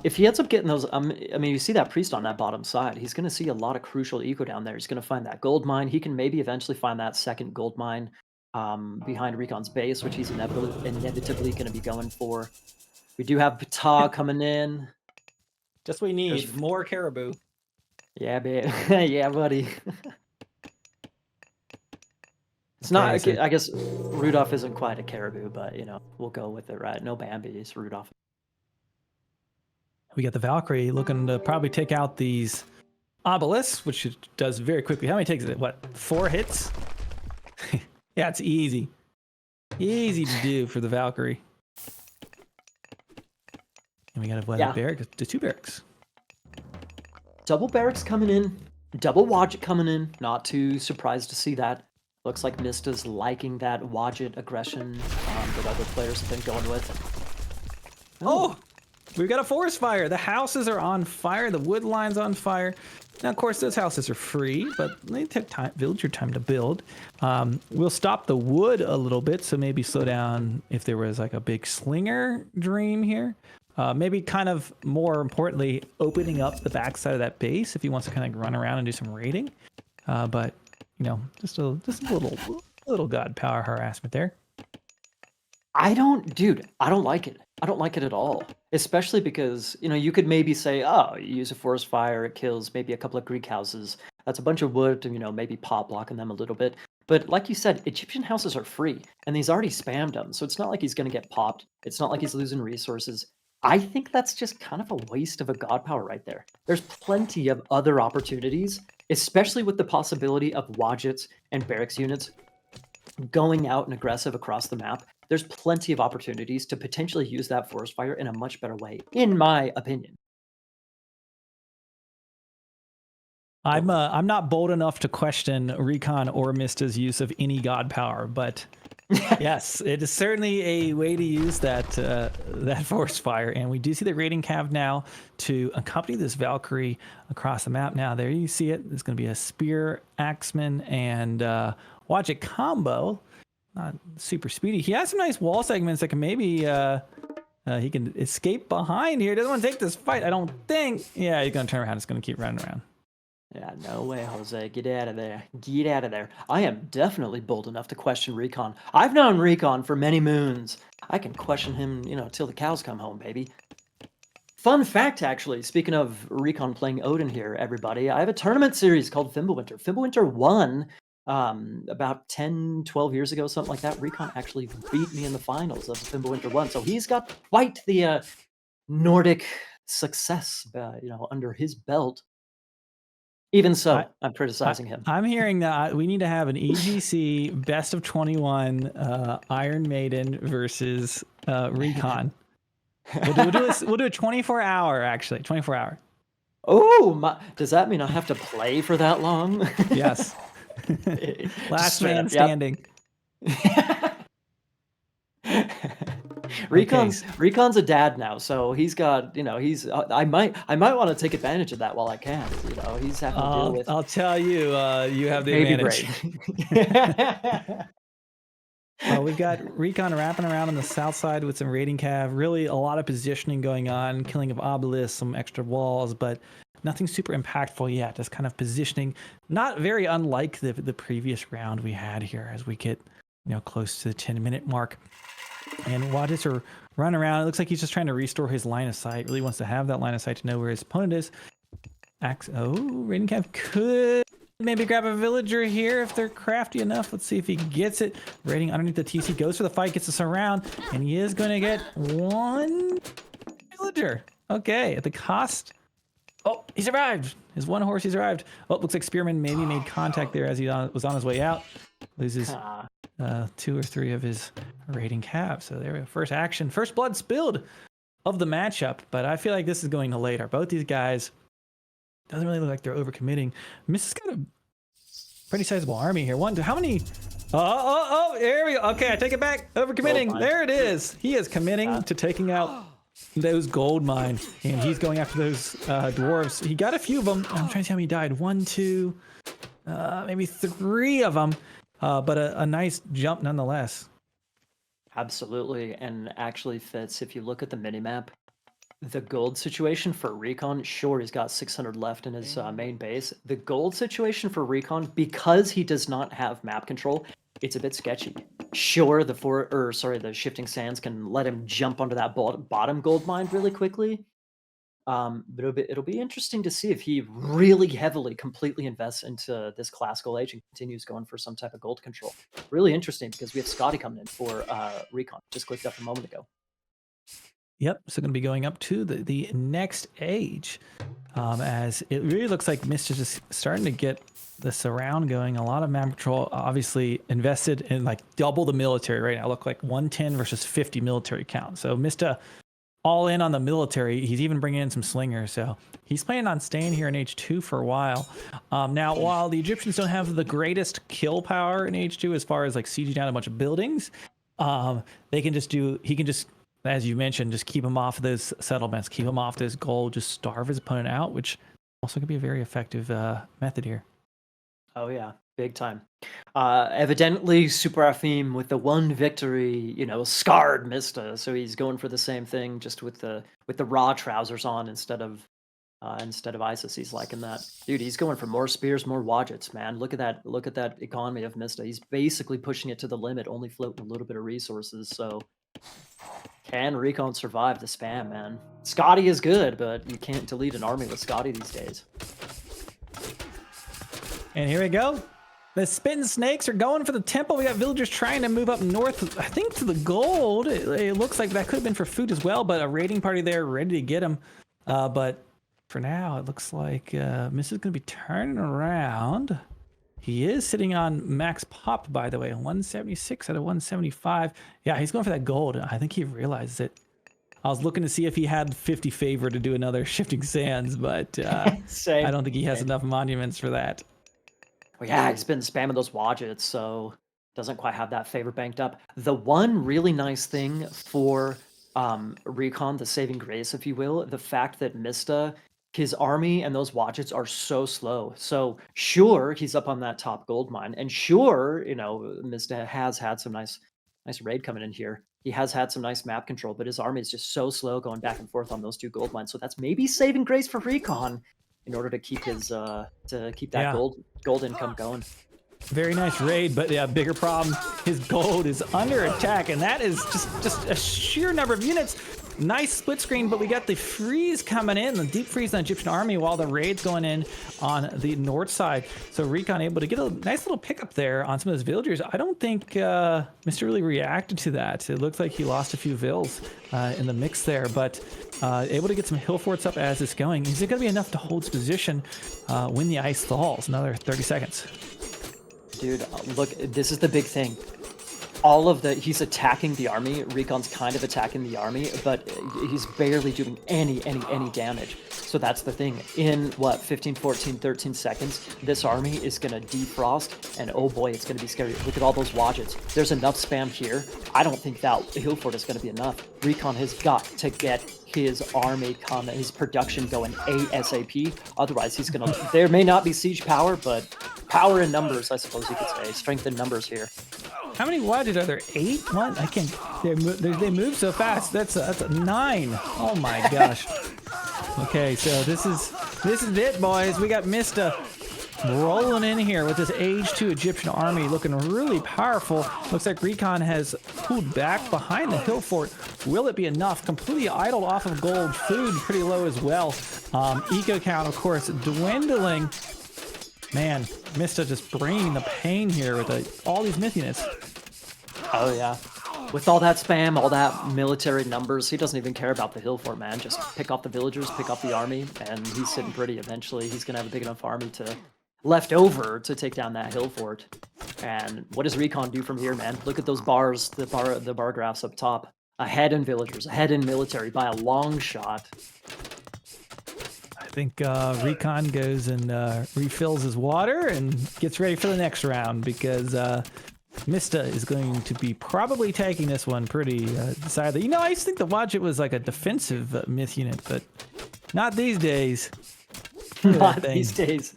if he ends up getting those, I mean, you see that priest on that bottom side. He's going to see a lot of crucial eco down there. He's going to find that gold mine. He can maybe eventually find that second gold mine behind RecoN's base, which he's inevitably going to be going for. We do have Ptah coming in. Just what we need. More caribou. Yeah, yeah, buddy. It's not. I guess Rudolph isn't quite a caribou, but you know, we'll go with it, right? No Bambi's, Rudolph. We got the Valkyrie looking to probably take out these obelisks, which it does very quickly. How many takes it? What, 4 hits? Yeah, it's easy. Easy to do for the Valkyrie. And we got a barrack, the 2 barracks. Double barracks coming in, double Wadjet coming in. Not too surprised to see that. Looks like Mista's liking that Wadjet aggression that other players have been going with. Oh, we've got a forest fire. The houses are on fire. The wood line's on fire. Now, of course, those houses are free, but they take time, villager time to build. We'll stop the wood a little bit, so maybe slow down if there was like a big slinger dream here. Maybe kind of more importantly, opening up the backside of that base if he wants to kind of run around and do some raiding. But you know, just a little god power harassment there. I don't like it. I don't like it at all. Especially because, you know, you could maybe say, oh, you use a forest fire, it kills maybe a couple of Greek houses. That's a bunch of wood, you know, maybe pop blocking them a little bit. But like you said, Egyptian houses are free, and he's already spammed them. So it's not like he's going to get popped. It's not like he's losing resources. I think that's just kind of a waste of a god power right there. There's plenty of other opportunities, especially with the possibility of Wadjets and barracks units going out and aggressive across the map. There's plenty of opportunities to potentially use that forest fire in a much better way, in my opinion. I'm not bold enough to question RecoN or Mista's use of any god power, but yes, it is certainly a way to use that that forest fire. And we do see the raiding cav now to accompany this Valkyrie across the map. Now there you see it. There's going to be a spear, axeman, and Wadjet combo. Not super speedy. He has some nice wall segments that can maybe he can escape behind here. Doesn't want to take this fight, I don't think. Yeah, he's gonna turn around. It's gonna keep running around. Yeah, no way, Jose. Get out of there. Get out of there. I am definitely bold enough to question RecoN. I've known RecoN for many moons. I can question him, you know, till the cows come home, baby. Fun fact, actually, speaking of RecoN playing Odin here, everybody, I have a tournament series called Fimbulwinter. Fimbulwinter 1, about 10, 12 years ago, something like that. RecoN actually beat me in the finals of Fimbulwinter 1. So he's got quite the Nordic success, you know, under his belt. Even so, I'm criticizing him. I'm hearing that we need to have an EGC best of 21 Iron Maiden versus RecoN. We'll do a 24-hour, actually. 24-hour. Oh, does that mean I have to play for that long? Yes. Last man standing. RecoN's a dad now, so he's got, you know, I might want to take advantage of that while I can. You know, he's having to deal with. I'll tell you, you have the advantage. Well, we've got RecoN wrapping around on the south side with some raiding cav. Really, a lot of positioning going on, killing of obelisks, some extra walls, but nothing super impactful yet. Just kind of positioning, not very unlike the previous round we had here as we get, you know, close to the 10-minute mark. And Wadjets are running around. It looks like he's just trying to restore his line of sight. Really wants to have that line of sight to know where his opponent is. Raiding Cav could maybe grab a villager here if they're crafty enough. Let's see if he gets it. Raiding underneath the TC, goes for the fight, gets us around, and he is going to get one villager. Okay, at the cost. Oh, he survived. His one horse, he survived. Oh, looks like Spearman maybe made contact there as he was on his way out. Loses 2 or 3 of his raiding cav. So there we go. First action, first blood spilled of the matchup. But I feel like this is going to later. Both these guys, doesn't really look like they're overcommitting. Mista's got a pretty sizable army here. How many? Oh, there we go. Okay, I take it back. Overcommitting. There it is. He is committing to taking out those gold mine, and he's going after those dwarves. He got a few of them. I'm trying to see how many died. 1, 2, maybe 3 of them. But a nice jump nonetheless. Absolutely, and actually fits. If you look at the minimap, The gold situation for RecoN, sure, he's got 600 left in his main base. The gold situation for RecoN, because he does not have map control, it's a bit sketchy. Sure, the shifting sands can let him jump onto that bottom gold mine really quickly. But it'll be interesting to see if he really heavily, completely invests into this classical age and continues going for some type of gold control. Really interesting because we have Scotty coming in for RecoN. Just clicked up a moment ago. Yep, so going to be going up to the next age, as it really looks like Mist is just starting to get the surround going. A lot of map control, obviously invested in like double the military right now. Look like 110 versus 50 military count. So Mista all in on the military. He's even bringing in some slingers. So he's planning on staying here in H2 for a while. Now, while the Egyptians don't have the greatest kill power in H2 as far as like sieging down a bunch of buildings, he can just, as you mentioned, just keep him off those settlements, keep him off this gold, just starve his opponent out, which also could be a very effective method here. Oh yeah, big time. Evidently, Super Afim with the one victory, scarred Mista, so he's going for the same thing, just with the raw trousers on instead of Isis. He's liking that, dude. He's going for more spears, more wadgets, man. Look at that economy of Mista. He's basically pushing it to the limit, only floating a little bit of resources. So can RecoN survive the spam, man? Scotty is good, but you can't delete an army with Scotty these days. And here we go. The spitting snakes are going for the temple. We got villagers trying to move up north, I think, to the gold. It looks like that could have been for food as well, but a raiding party there ready to get him. But for now, it looks like Miss is going to be turning around. He is sitting on max pop, by the way, 176 out of 175. Yeah, he's going for that gold. I think he realizes it. I was looking to see if he had 50 favor to do another shifting sands, but I don't think he has enough monuments for that. Well, yeah, he's been spamming those wadgets, so doesn't quite have that favor banked up. The one really nice thing for RecoN, the saving grace, if you will, the fact that Mista, his army and those wadgets are so slow. So sure, he's up on that top gold mine, and sure, Mista has had some nice raid coming in here. He has had some nice map control, but his army is just so slow going back and forth on those two gold mines. So that's maybe saving grace for RecoN in order to keep his that gold income going. Very nice raid, but yeah, bigger problem. His gold is under attack, and that is just a sheer number of units. Nice split screen, but we got the freeze coming in, the deep freeze on the Egyptian army while the raid's going in on the north side. So RecoN able to get a nice little pickup there on some of those villagers. I don't think Mr. really reacted to that. It looks like he lost a few vills in the mix there, but able to get some hill forts up as it's going. Is it going to be enough to hold his position when the ice thaws? Another 30 seconds. Dude, look, this is the big thing. He's attacking the army. RecoN's kind of attacking the army, but he's barely doing any damage. So that's the thing. In 15, 14, 13 seconds, this army is gonna defrost, and oh boy, it's gonna be scary. Look at all those wadgets. There's enough spam here. I don't think that hill fort is gonna be enough. RecoN has got to get his army his production going ASAP. Otherwise, he's gonna. There may not be siege power, but power in numbers, I suppose you could say. Strength in numbers here. How many wadgets are there? 8? What? I can't. They move so fast. That's a 9. Oh my gosh. Okay, so this is it, boys. We got Mista rolling in here with this Age 2 Egyptian army looking really powerful. Looks like RecoN has pulled back behind the hill fort. Will it be enough? Completely idled off of gold. Food pretty low as well. Eco count, of course, dwindling. Man, Mista just bringing the pain here with all these myth units. Oh yeah. With all that spam, all that military numbers, he doesn't even care about the hill fort, man. Just pick off the villagers, pick off the army, and he's sitting pretty. Eventually, he's gonna have a big enough army left over to take down that hill fort. And what does RecoN do from here, man? Look at those bars, the bar graphs up top. Ahead in villagers, ahead in military by a long shot. I think RecoN goes and refills his water and gets ready for the next round because Mista is going to be probably taking this one pretty decidedly. I used to think the Wadjet was like a defensive myth unit, but not these days. Not these days.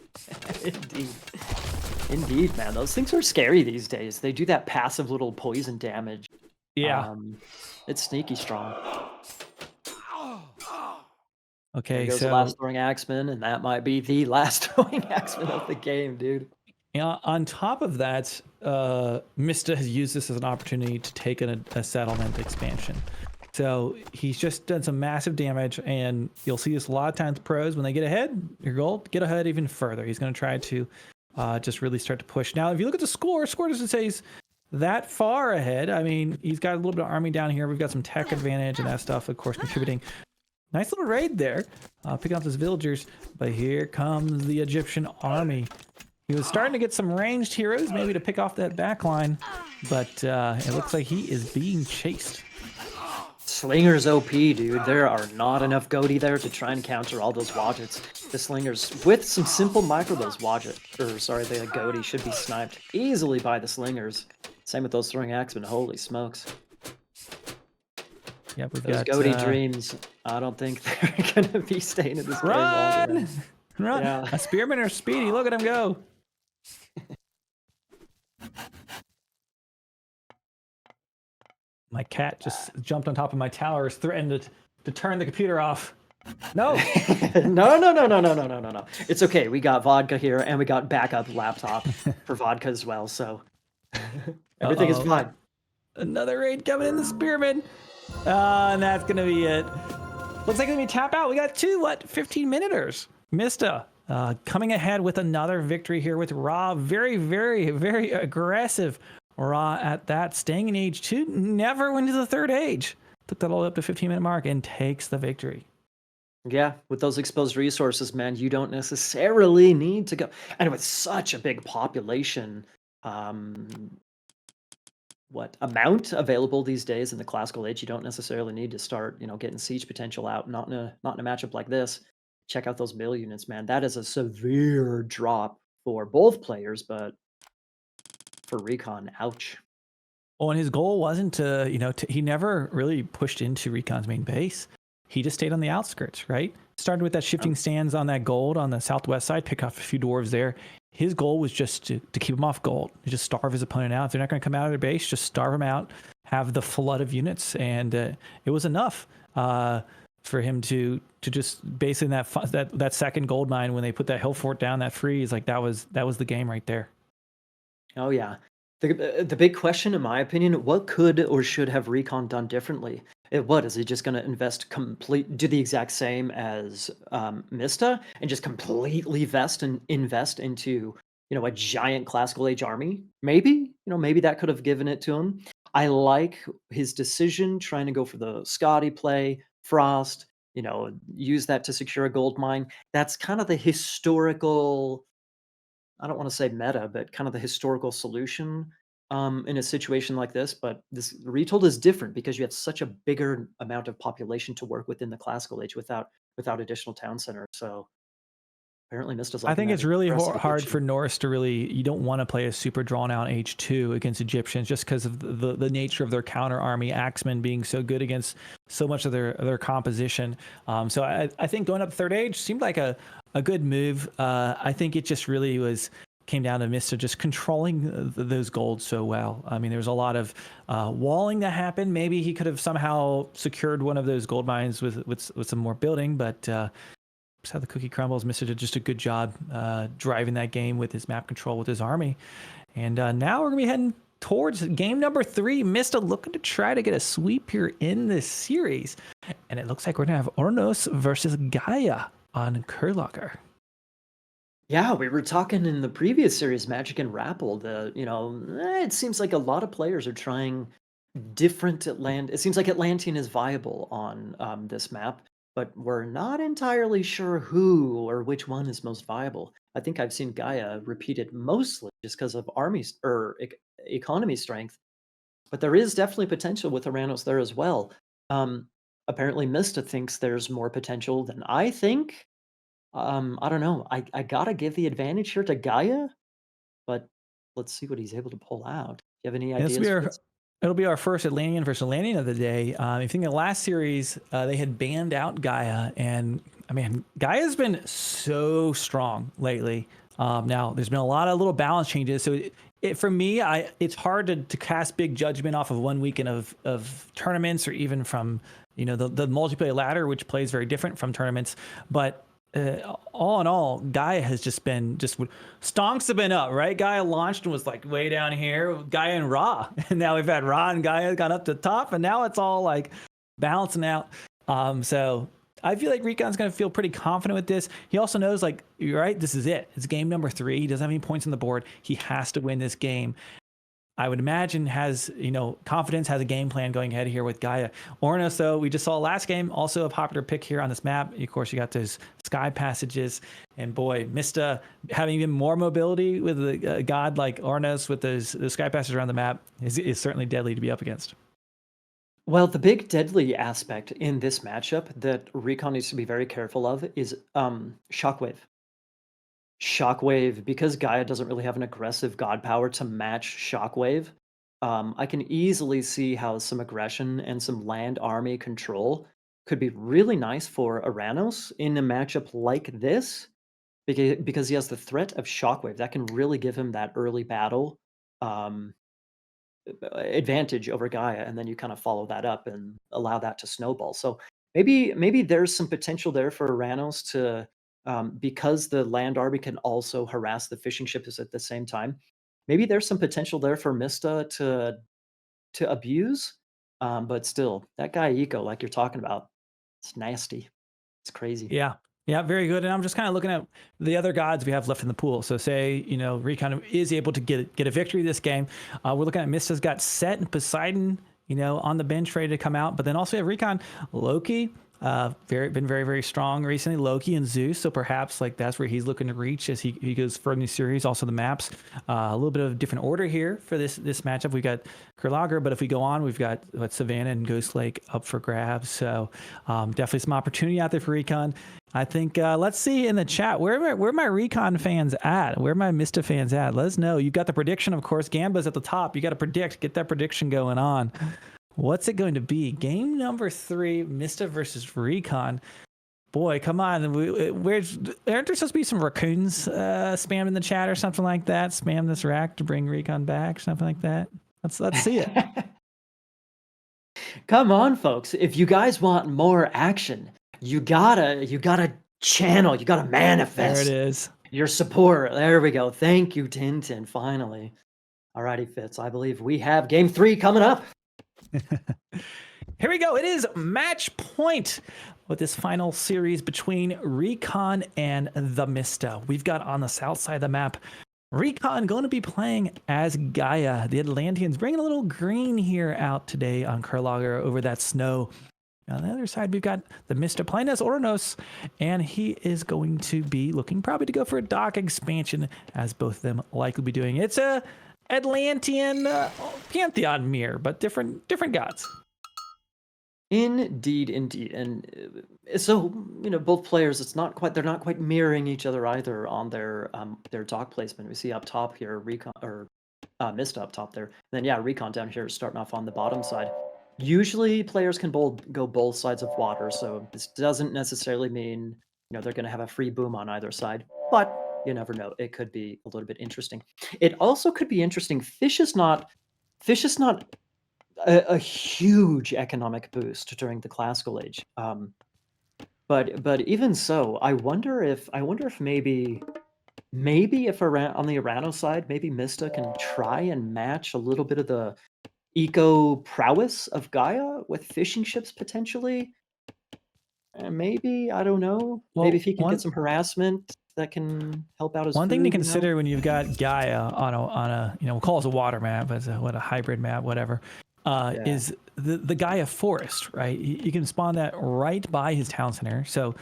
Indeed, man. Those things are scary these days. They do that passive little poison damage. Yeah. It's sneaky strong. There Okay, goes the so last throwing axeman, and that might be the last throwing axeman of the game, dude. on top of that, Mista has used this as an opportunity to take a settlement expansion. So he's just done some massive damage, and you'll see this a lot of times. Pros, when they get ahead, your goal, get ahead even further. He's going to try to just really start to push. Now, if you look at the score doesn't say he's that far ahead. I mean, he's got a little bit of army down here. We've got some tech advantage and that stuff, of course, contributing. Nice little raid there, picking up those villagers. But here comes the Egyptian army. He was starting to get some ranged heroes, maybe to pick off that back line, but it looks like he is being chased. Slinger's OP, dude. There are not enough goatee there to try and counter all those wadgets. The Slingers, with some simple micro, those the goatee should be sniped easily by the Slingers. Same with those throwing axemen. Holy smokes. Yep, we've Those got goatee dreams, I don't think they're going to be staying in this game longer. Run! Run! Yeah. A spearmen are speedy. Look at him go. My cat just jumped on top of my towers, threatened to turn the computer off. No. No. It's okay. We got vodka here, and we got backup laptop for vodka as well, so everything is fine. Another raid coming in, the spearmen. And that's going to be it. Looks like it's going to be tap out. We got 15-minuters. Mista coming ahead with another victory here with Ra. Very, very, very aggressive. Ra at that, staying in age 2, never went to the third age. Took that all up to 15-minute mark and takes the victory. Yeah, with those exposed resources, man, you don't necessarily need to go. And with such a big population, amount available these days in the classical age, you don't necessarily need to start, getting siege potential out. Not in a matchup like this. Check out those mill units, man. That is a severe drop for both players, but for RecoN, ouch. Oh, and his goal wasn't he never really pushed into RecoN's main base. He just stayed on the outskirts, right? Started with that shifting stands on that gold on the southwest side, pick off a few dwarves there. His goal was just to keep him off gold, just starve his opponent out. If they're not going to come out of their base, just starve them out, have the flood of units. And it was enough for him to just basically that second gold mine, when they put that hill fort down, that freeze, like that was the game right there. Oh yeah. The big question, in my opinion, what could or should have RecoN done differently? Is he just going to do the exact same as Mista and just completely invest into a giant classical age army? Maybe that could have given it to him. I like his decision trying to go for the Scotty play, Frost. Use that to secure a gold mine. That's kind of the historical. I don't want to say meta, but kind of the historical solution in a situation like this. But this Retold is different because you have such a bigger amount of population to work within the classical age without additional town center. So apparently Mista's like I think it's really hard for Norse to really, you don't want to play a super drawn out H2 against Egyptians just because of the nature of their counter army, Axemen being so good against so much of their composition. So I think going up third age seemed like a good move. I think it just really came down to Mista just controlling those golds so well. I mean, there was a lot of walling that happened. Maybe he could have somehow secured one of those gold mines with some more building, but just how the cookie crumbles. Mista did just a good job driving that game with his map control with his army. And now we're gonna be heading towards game number 3. Mista looking to try to get a sweep here in this series, and it looks like we're gonna have Ornos versus Gaia on Kerlaugar. Yeah, we were talking in the previous series, Magic and Retold. It seems like a lot of players are trying different It seems like Atlantean is viable on this map, but we're not entirely sure who or which one is most viable. I think I've seen Gaia repeated mostly just because of economy strength, but there is definitely potential with Oranos there as well. Apparently Mista thinks there's more potential than I think. I don't know. I gotta give the advantage here to Gaia, but let's see what he's able to pull out. Do you have any ideas? It'll be our first Atlantean versus Atlantean of the day. I think in the last series, they had banned out Gaia, and I mean, Gaia's been so strong lately. Now, there's been a lot of little balance changes, so for me, it's hard to cast big judgment off of one weekend of tournaments or even from the multiplayer ladder, which plays very different from tournaments. But all in all, Gaia has just stonks have been up, right? Gaia launched and was like way down here, Gaia and Ra, and now we've had Ra and Gaia got up to top, and now it's all like balancing out. So I feel like RecoN's going to feel pretty confident with this. He also knows, like, you're right, this is it. It's game number 3. He doesn't have any points on the board. He has to win this game. I would imagine has, confidence, has a game plan going ahead here with Gaia. Ornos, though, we just saw last game, also a popular pick here on this map. Of course, you got those sky passages. And boy, Mista having even more mobility with a god like Ornos with those sky passages around the map is certainly deadly to be up against. Well, the big deadly aspect in this matchup that RecoN needs to be very careful of is Shockwave. Shockwave, because Gaia doesn't really have an aggressive god power to match Shockwave, I can easily see how some aggression and some land army control could be really nice for Aranos in a matchup like this, because he has the threat of Shockwave. That can really give him that early battle advantage over Gaia, and then you kind of follow that up and allow that to snowball. So maybe there's some potential there for Aranos to because the land army can also harass the fishing ships at the same time. Maybe there's some potential there for Mista to abuse, but still, that guy Eco, like you're talking about, it's nasty. It's crazy. Yeah. Yeah, very good. And I'm just kind of looking at the other gods we have left in the pool. So say, RecoN is able to get a victory this game. We're looking at Mista's got Set and Poseidon, on the bench ready to come out. But then also we have RecoN, Loki, been very, very strong recently. Loki and Zeus. So perhaps like that's where he's looking to reach as he goes further in the series. Also the maps, a little bit of a different order here for this matchup. We've got Kerlaugar, but if we go on, we've got Savannah and Ghost Lake up for grabs. So definitely some opportunity out there for RecoN. I think let's see in the chat where my RecoN fans at, where my Mista fans at. Let us know. You've got the prediction, of course. Gamba's at the top. You got to predict. Get that prediction going on. What's it going to be? Game number 3, Mista versus RecoN. Boy, come on. Aren't there supposed to be some raccoons spammed in the chat or something like that? Spam this rack to bring RecoN back, something like that. Let's see it. Come on, folks. If you guys want more action, you gotta channel, you gotta manifest. There it is. Your support. There we go. Thank you, Tintin. Finally. Alrighty, Fitz. I believe we have game 3 coming up. Here we go. It is match point with this final series between RecoN and TheMista. We've got on the south side of the map, RecoN going to be playing as Gaia. The Atlanteans bringing a little green here out today on Kerlaugar over that snow. On the other side, we've got TheMista playing as Ornos, and he is going to be looking probably to go for a dock expansion, as both of them likely be doing. It's a Atlantean pantheon mirror, but different gods. Indeed. And so, both players, they're not quite mirroring each other either on their dock placement. We see up top here, Mista up top there. And then, RecoN down here starting off on the bottom side. Usually players can go both sides of water, so this doesn't necessarily mean, they're going to have a free boom on either side, but you never know. It could be a little bit interesting. It also could be interesting. Fish is not a huge economic boost during the classical age. But even so, I wonder if maybe if on the Arano side, maybe Mista can try and match a little bit of the eco prowess of Gaia with fishing ships potentially. Maybe, I don't know. Well, maybe if he can get some harassment that can help out his one thing to food, consider when you've got Gaia on a we'll call it a water map, but a hybrid map, whatever, is the Gaia forest, right? You can spawn that right by his town center. So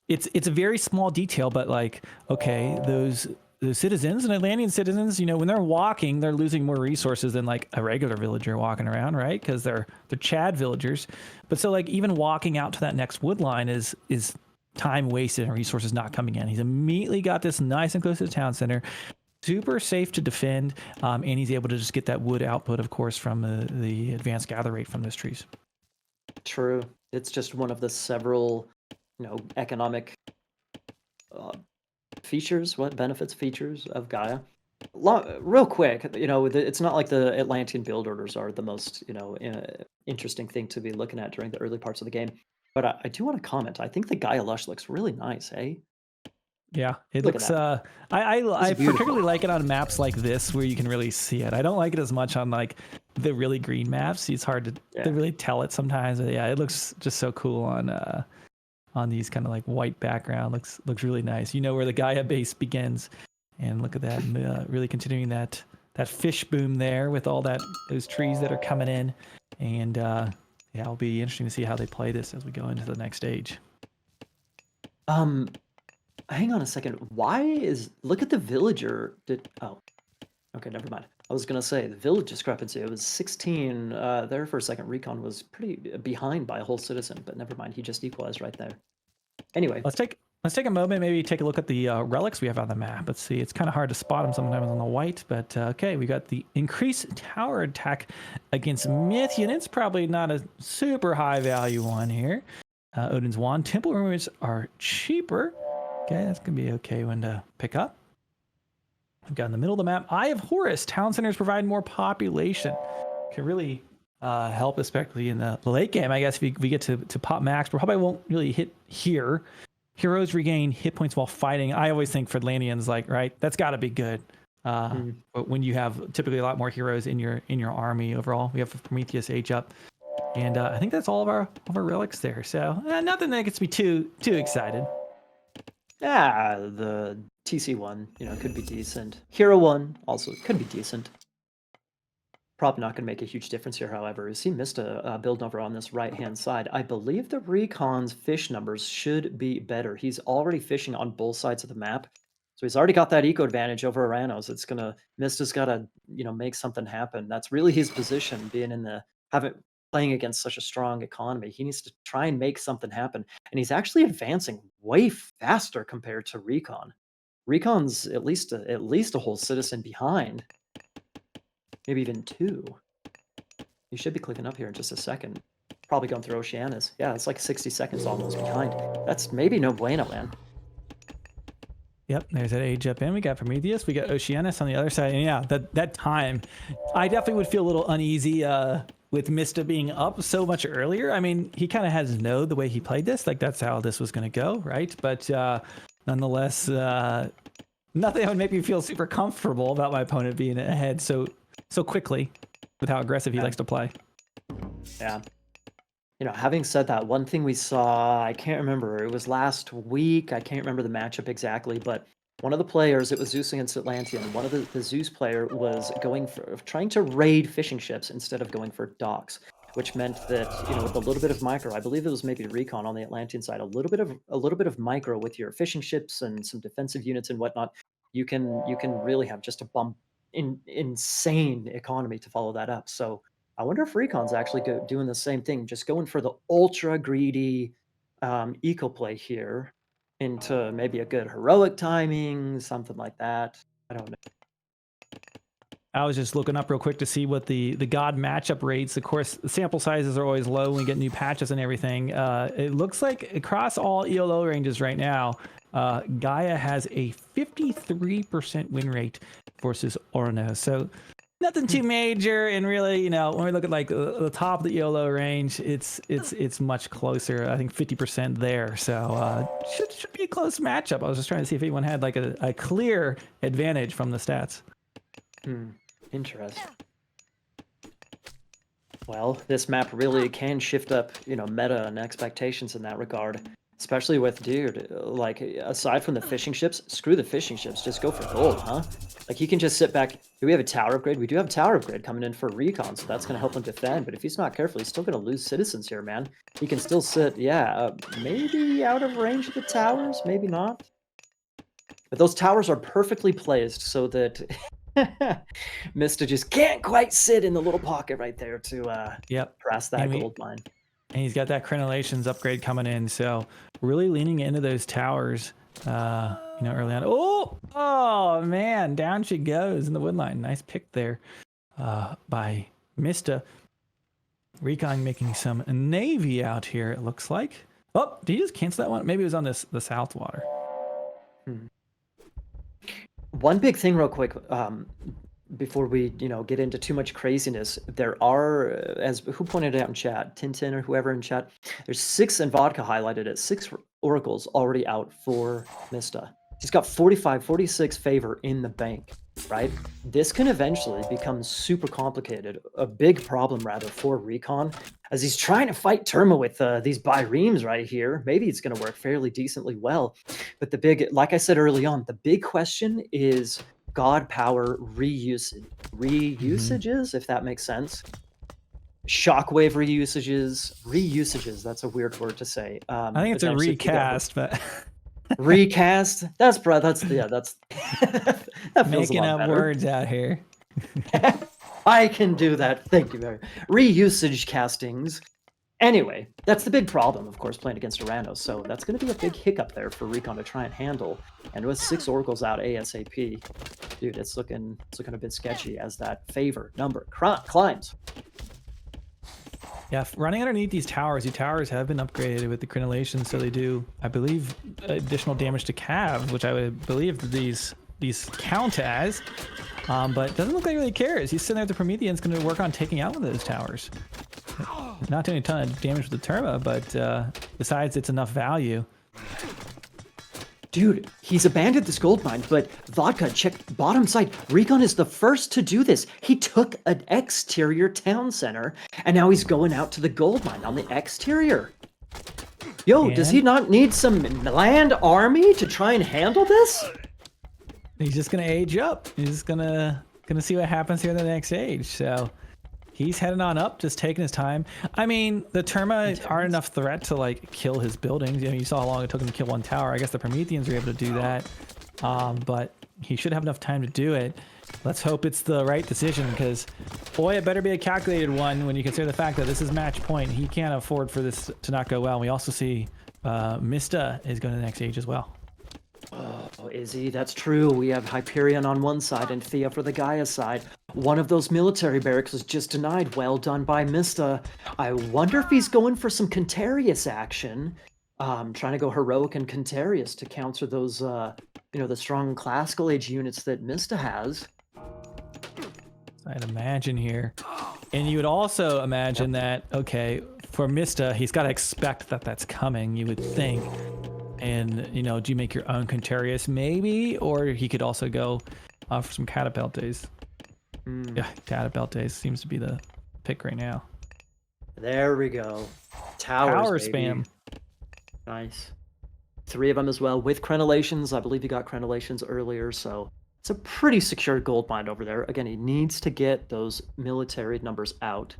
it's a very small detail, but like, okay, those citizens and Atlantean citizens, when they're walking, they're losing more resources than like a regular villager walking around, right? Because they're Chad villagers. But so like even walking out to that next wood line is time wasted and resources not coming in. He's immediately got this nice and close to the town center, super safe to defend, and he's able to just get that wood output, of course, from the advanced gather rate from those trees. True. It's just one of the several, economic features of Gaia. Real quick, it's not like the Atlantean build orders are the most, interesting thing to be looking at during the early parts of the game. But I do want to comment. I think the Gaia Lush looks really nice, hey? Yeah, it Look at looks. that. I It's beautiful. particularly like it on maps like this where you can really see it. I don't like it as much on like the really green maps. It's hard to Yeah. really tell it sometimes. But yeah, it looks just so cool on these kind of like white background. Looks really nice. You know where the Gaia base begins, and look at that. Really continuing that fish boom there with all those trees that are coming in, and yeah, it'll be interesting to see how they play this as we go into the next stage. Hang on a second. Look at the villager. Oh, okay, never mind. I was gonna say the village discrepancy. It was 16 there for a second. RecoN was pretty behind by a whole citizen, but never mind. He just equalized right there. Anyway, Let's take a moment, maybe take a look at the relics we have on the map. Let's see. It's kind of hard to spot them sometimes on the white, but okay, we got the increased tower attack against Mythian. It's probably not a super high value one here. Odin's Wand. Temple Rumors are cheaper. Okay, that's going to be okay one to pick up. We've got in the middle of the map, Eye of Horus. Town centers provide more population. Can really help, especially in the late game. I guess if we get to pop max, we probably won't really hit here. Heroes regain hit points while fighting. I always think Fredlanian's like, right, that's got to be good. But when you have typically a lot more heroes in your army overall, we have Prometheus Age up. And I think that's all of our relics there. So nothing that gets me too excited. yeah, the TC one, could be decent. Hero one also could be decent. Probably not going to make a huge difference here, however. You see Mista building over on this right-hand side. I believe the RecoN's fish numbers should be better. He's already fishing on both sides of the map. So he's already got that eco advantage over Aranos. Mista's got to, make something happen. That's really his position, being playing against such a strong economy. He needs to try and make something happen. And he's actually advancing way faster compared to RecoN. RecoN's at least a whole citizen behind. Maybe even 2. You should be clicking up here in just a second. Probably going through Oceanus. Yeah, it's like 60 seconds almost behind. That's maybe no bueno, man. Yep, there's that age up in. We got Prometheus, we got Oceanus on the other side. And yeah, that time, I definitely would feel a little uneasy with Mista being up so much earlier. I mean, he kind of has the way he played this. Like, that's how this was going to go, right? But nonetheless, nothing that would make me feel super comfortable about my opponent being ahead so quickly with how aggressive he likes to play. Yeah. Having said that, one thing we saw, I can't remember, it was last week, I can't remember the matchup exactly, but one of the players, it was Zeus against Atlantean, one of the Zeus player was trying to raid fishing ships instead of going for docks, which meant that, with a little bit of micro, I believe it was maybe RecoN on the Atlantean side, a little bit of micro with your fishing ships and some defensive units and whatnot, you can really have just a insane economy to follow that up. So I wonder if RecoN's actually doing the same thing, just going for the ultra greedy eco play here into maybe a good heroic timing, something like that. I don't know. I was just looking up real quick to see what the God matchup rates. Of course, the sample sizes are always low when we get new patches and everything. It looks like across all ELO ranges right now, Gaia has a 53% win rate versus Oranos. So nothing too major, and really, when we look at like the top of the ELO range, it's much closer. I think 50% there. So should be a close matchup. I was just trying to see if anyone had like a clear advantage from the stats. Interesting. Well, this map really can shift up, meta and expectations in that regard. Especially with, dude, like, aside from the fishing ships, screw the fishing ships, just go for gold, huh? Like, he can just sit back. Do we have a tower upgrade? We do have a tower upgrade coming in for RecoN, so that's going to help him defend. But if he's not careful, he's still going to lose citizens here, man. He can still sit, maybe out of range of the towers, maybe not. But those towers are perfectly placed so that Mista just can't quite sit in the little pocket right there to press that gold mine. And he's got that crenellations upgrade coming in, so really leaning into those towers, early on. Oh man, down she goes in the wood line. Nice pick there by Mista. RecoN making some navy out here, it looks like. Oh, did he just cancel that one? Maybe it was on the south water. One big thing real quick, before we, get into too much craziness, there are, as who pointed it out in chat, Tintin or whoever in chat, there's 6, and Vodka highlighted it, 6 oracles already out for Mista. He's got 45, 46 favor in the bank, right? This can eventually become super complicated, a big problem rather for RecoN, as he's trying to fight Terma with these Byreams right here. Maybe it's going to work fairly decently well, but the big, like I said early on, the big question is God power reusages, if that makes sense. Shockwave reusages. That's a weird word to say. I think it's a recast, but recast. That's that feels making a lot up better. words out here. I can do that. Thank you very much. Reusage castings. Anyway, that's the big problem, of course, playing against Aranos. So that's going to be a big hiccup there for RecoN to try and handle. And with 6 oracles out ASAP, dude, it's looking a bit sketchy as that favor number climbs. Yeah, running underneath these towers have been upgraded with the crenellation, so they do, I believe, additional damage to Cav, which I would believe these count as. But it doesn't look like he really cares. He's sitting there with the Promethean's going to work on taking out one of those towers. Not doing a ton of damage with the Terma, but besides, it's enough value. Dude, he's abandoned this gold mine, but Vodka checked bottom side. RecoN is the first to do this. He took an exterior town center, and now he's going out to the gold mine on the exterior. Yo, does he not need some land army to try and handle this? He's just gonna age up. He's just gonna see what happens here in the next age. So he's heading on up, just taking his time. I mean, the Terma aren't enough threat to like kill his buildings. You saw how long it took him to kill one tower. I guess the Prometheans were able to do that, but he should have enough time to do it. Let's hope it's the right decision, because boy, it better be a calculated one when you consider the fact that this is match point. He can't afford for this to not go well. And we also see Mista is going to the next age as well. Oh, Izzy, that's true. We have Hyperion on one side and Thea for the Gaia side. One of those military barracks was just denied. Well done by Mista. I wonder if he's going for some Contarius action. Trying to go heroic and Contarius to counter those, the strong classical age units that Mista has. I'd imagine here. And you would also imagine that, okay, for Mista, he's got to expect that that's coming, you would think. And, do you make your own Contarius? Maybe, or he could also go for some Catapeltes. Yeah, Catapeltes seems to be the pick right now. There we go. Tower spam. Nice. 3 of them as well with crenellations. I believe he got crenellations earlier, so it's a pretty secure gold mine over there. Again, he needs to get those military numbers out,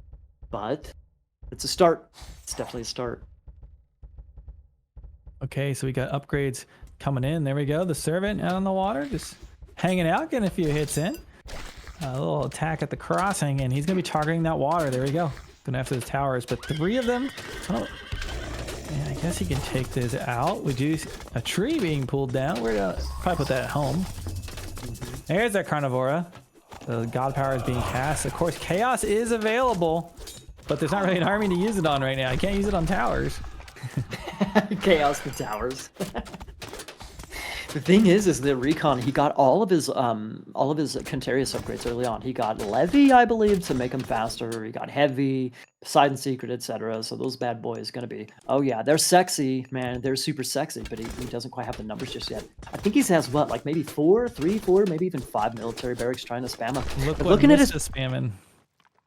but it's a start. It's definitely a start. Okay, so we got upgrades coming in. There we go. The Servant out on the water, just hanging out, getting a few hits in. A little attack at the crossing, and he's going to be targeting that water. There we go. Going after the towers, but 3 of them. Oh, yeah, I guess he can take this out. We do a tree being pulled down. We're going to probably put that at home. There's that Carnivora. The God Power is being cast. Of course, Chaos is available, but there's not really an army to use it on right now. I can't use it on towers. Chaos the towers. The thing is that RecoN, he got all of his Contarius upgrades early on. He got Levy, I believe, to make him faster. He got Heavy, Poseidon Secret, etc. So those bad boys gonna be, oh yeah, they're sexy, man. They're super sexy, but he doesn't quite have the numbers just yet. I think he has what, like maybe 4, maybe even 5 military barracks trying to spam him. Looking at his spamming.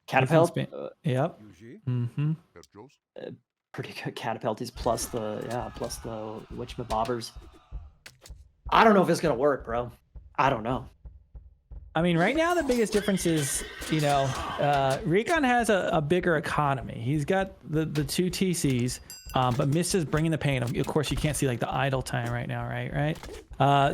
Catapult. Yep. Mm-hmm. Pretty good Catapulties plus the whatchamabobbers. I don't know if it's gonna work, bro. I don't know. I mean, right now the biggest difference is, RecoN has a bigger economy. He's got the 2 TCs, but Mista's bringing the pain. Of course, you can't see like the idle time right now, right?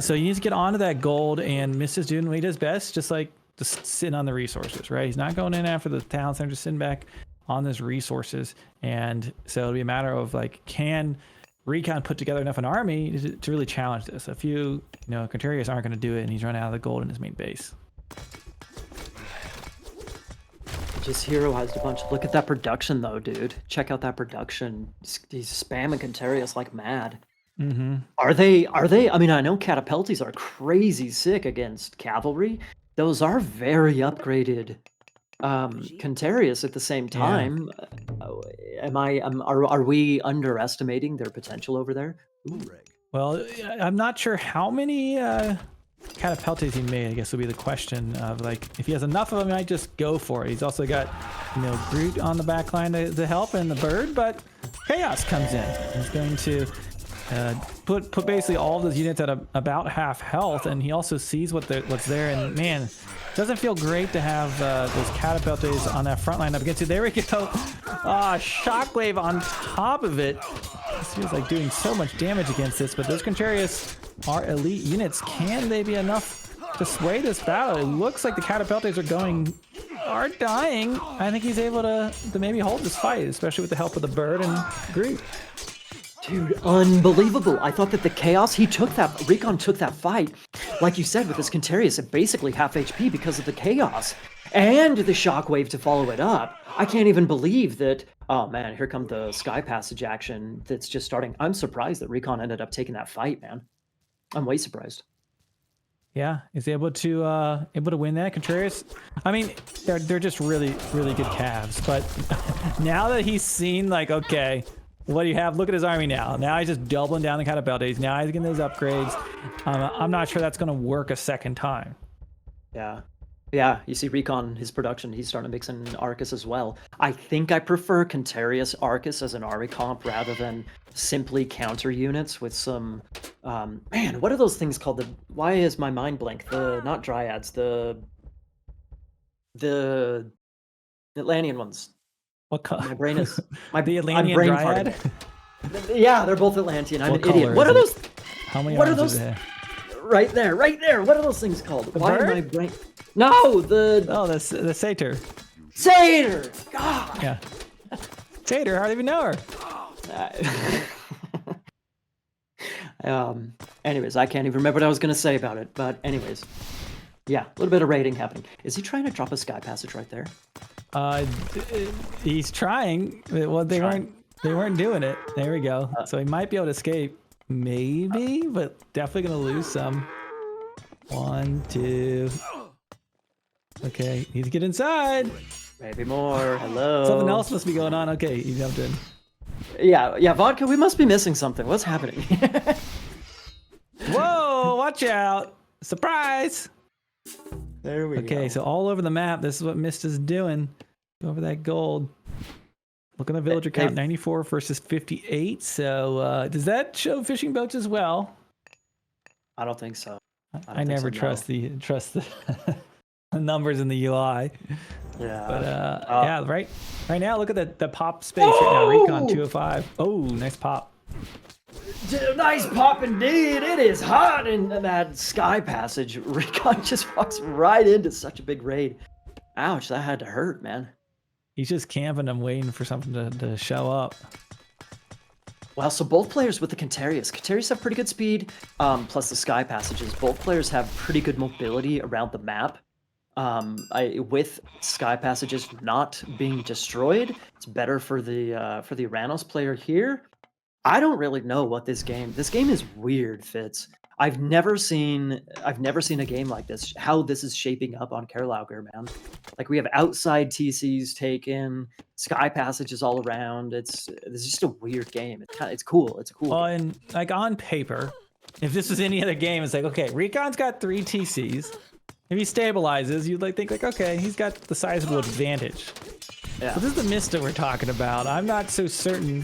So he needs to get onto that gold, and Mista's doing what he does best, just sitting on the resources, right? He's not going in after the town center, just sitting back on those resources. And so it'll be a matter of like, can RecoN put together enough an army to really challenge this? A few, Contarius aren't going to do it, and he's running out of the gold in his main base. Just heroized a bunch. Look at that production though, dude. Check out that production. He's spamming Contarius like mad. Are they? I mean, I know catapulties are crazy sick against cavalry. Those are very upgraded Contarius at the same Yeah. time. Are we underestimating their potential over there? Ooh. Well, I'm not sure how many catapultes he made, I guess would be the question of like, if he has enough of them, he might just go for it. He's also got, Groot on the back line to help and the bird, but Chaos comes in. He's going to put basically all of those units at about half health, and he also sees what's there, and man, doesn't feel great to have those catapultes on that front line up against you. There we go. Shockwave on top of it. This feels like doing so much damage against this, but those Contrarius are elite units. Can they be enough to sway this battle? It looks like the catapultes are dying. I think he's able to maybe hold this fight, especially with the help of the bird and Groot. Dude, unbelievable. I thought that the Chaos, RecoN took that fight, like you said, with his Contarius at basically half HP because of the Chaos and the Shockwave to follow it up. I can't even believe that, oh man, here come the Sky Passage action that's just starting. I'm surprised that RecoN ended up taking that fight, man. I'm way surprised. Yeah, he's able to win that. Contarius, I mean, they're just really, really good calves, but now that he's seen, like, okay, what do you have? Look at his army now. Now he's just doubling down the catapultes. Now he's getting those upgrades. I'm not sure that's going to work a second time. Yeah. Yeah, you see RecoN, his production, he's starting to mix in Arcus as well. I think I prefer Contarius Arcus as an ARI comp rather than simply counter units with some... man, what are those things called? Why is my mind blank? Not Dryads, the Atlantean ones. What color? My brain is... the Atlantean brain Dryad? Yeah, they're both Atlantean. I'm What an idiot. color What is are it? those? How many What are arms those? does it have? Right there. What are those things called? The Why bird? am I brain... No, the Oh, the Satyr. Satyr! God! Yeah. Satyr, hardly even know her. Anyways, I can't even remember what I was going to say about it. But anyways, yeah, a little bit of raiding happening. Is he trying to drop a Sky Passage right there? He's trying. Well, they weren't doing it. There we go. So he might be able to escape, maybe, but definitely gonna lose some. 1, 2. Okay, need to get inside. Maybe more. Hello. Something else must be going on. Okay, he jumped in. Yeah, Vodka, we must be missing something. What's happening? Whoa, watch out. Surprise. There we go. Okay, so all over the map, this is what Mista's doing. Go over that gold. Look at the villager count, 94 versus 58. So does that show fishing boats as well? I don't think so. I never trust the numbers in the UI. Yeah. But yeah, right now, look at the pop space right now. RecoN 205. Oh, nice pop. Nice pop indeed. It is hot in that Sky Passage. RecoN just walks right into such a big raid. Ouch, that had to hurt, man. He's just camping and waiting for something to show up. Well, so both players with the Contarius. Contarius have pretty good speed, plus the Sky Passages. Both players have pretty good mobility around the map. With Sky Passages not being destroyed, it's better for the Uranos player here. I don't really know what this game is weird, Fitz. I've never seen a game like this. How this is shaping up on Kerlaugar, man. Like we have outside TCs taken, Sky Passages all around. It's just a weird game. It's cool. It's a cool. Well, and like on paper, if this was any other game, it's like, okay, RecoN's got 3 TCs. If he stabilizes, you'd think okay, he's got the sizable advantage. Yeah. But this is the Mista we're talking about. I'm not so certain,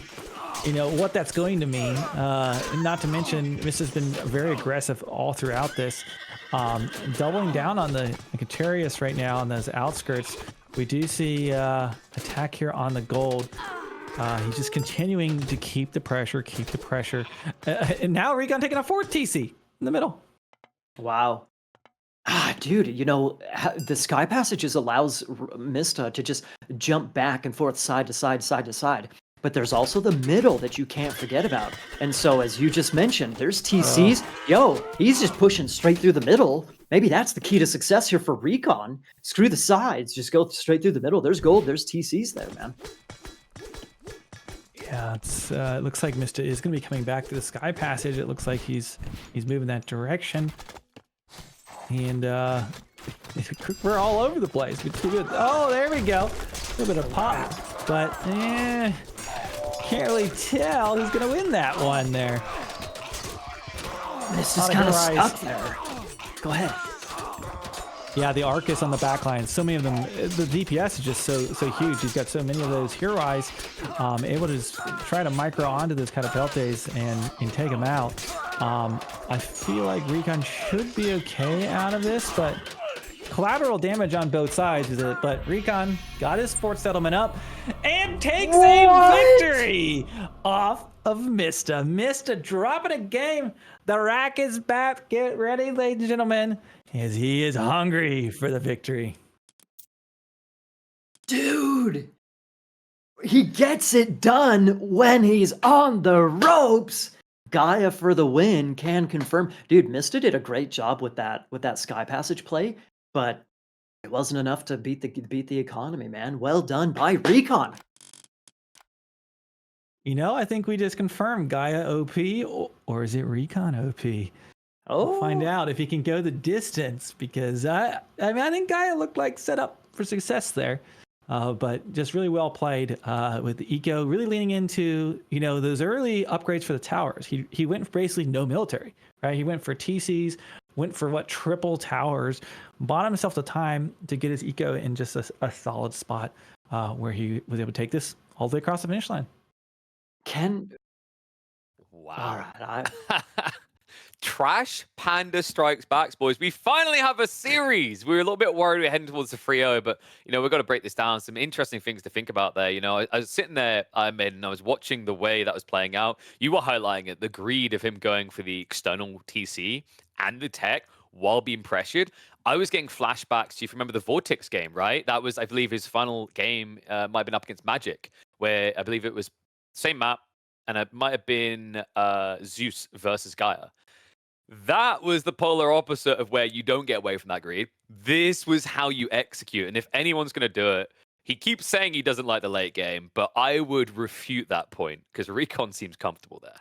what that's going to mean. Not to mention, Mista's been very aggressive all throughout this, doubling down on the Contarius right now on those outskirts. We do see attack here on the gold. He's just continuing to keep the pressure. And now RecoN taking a 4th TC in the middle. Wow. Dude, the Sky Passages allows Mista to just jump back and forth, side to side. But there's also the middle that you can't forget about. And so, as you just mentioned, there's TCs. He's just pushing straight through the middle. Maybe that's the key to success here for RecoN. Screw the sides, just go straight through the middle. There's gold, there's TCs there, man. Yeah, it looks like Mista is going to be coming back to the Sky Passage. It looks like he's moving that direction. And we're all over the place. Oh, there we go. A little bit of pop. But, can't really tell who's going to win that one there. This is kind of stuck there. Go ahead. Yeah, the Arcus on the back line. So many of them. The DPS is just so huge. He's got so many of those hero eyes, able to just try to micro onto those Catapeltes and take them out. I feel like RecoN should be okay out of this, but collateral damage on both sides is it. But RecoN got his sports settlement up and takes a victory off of Mista. Mista dropping a game. The rack is back. Get ready, ladies and gentlemen, as he is hungry for the victory. Dude, he gets it done when he's on the ropes. Gaia for the win, can confirm. Dude, Mista did a great job with that Sky Passage play, but it wasn't enough to beat the economy, man. Well done by RecoN. You know, I think we just confirmed Gaia OP, or is it RecoN OP? We'll find out if he can go the distance, because I think Gaia looked like set up for success there. But just really well played with the eco, really leaning into, those early upgrades for the towers. He went for basically no military, right? He went for TCs, went for triple towers, bought himself the time to get his eco in just a solid spot where he was able to take this all the way across the finish line. Wow. All right. Trash Panda Strikes Back, boys. We finally have a series. We were a little bit worried we were heading towards the 3-0, but, we've got to break this down. Some interesting things to think about there. I was sitting there, and I was watching the way that was playing out. You were highlighting it, the greed of him going for the external TC and the tech while being pressured. I was getting flashbacks to, if you remember the Vortex game, right? That was, I believe, his final game might have been up against Magic, where I believe it was same map, and it might have been Zeus versus Gaia. That was the polar opposite of where you don't get away from that greed. This was how you execute. And if anyone's going to do it, he keeps saying he doesn't like the late game, but I would refute that point because RecoN seems comfortable there.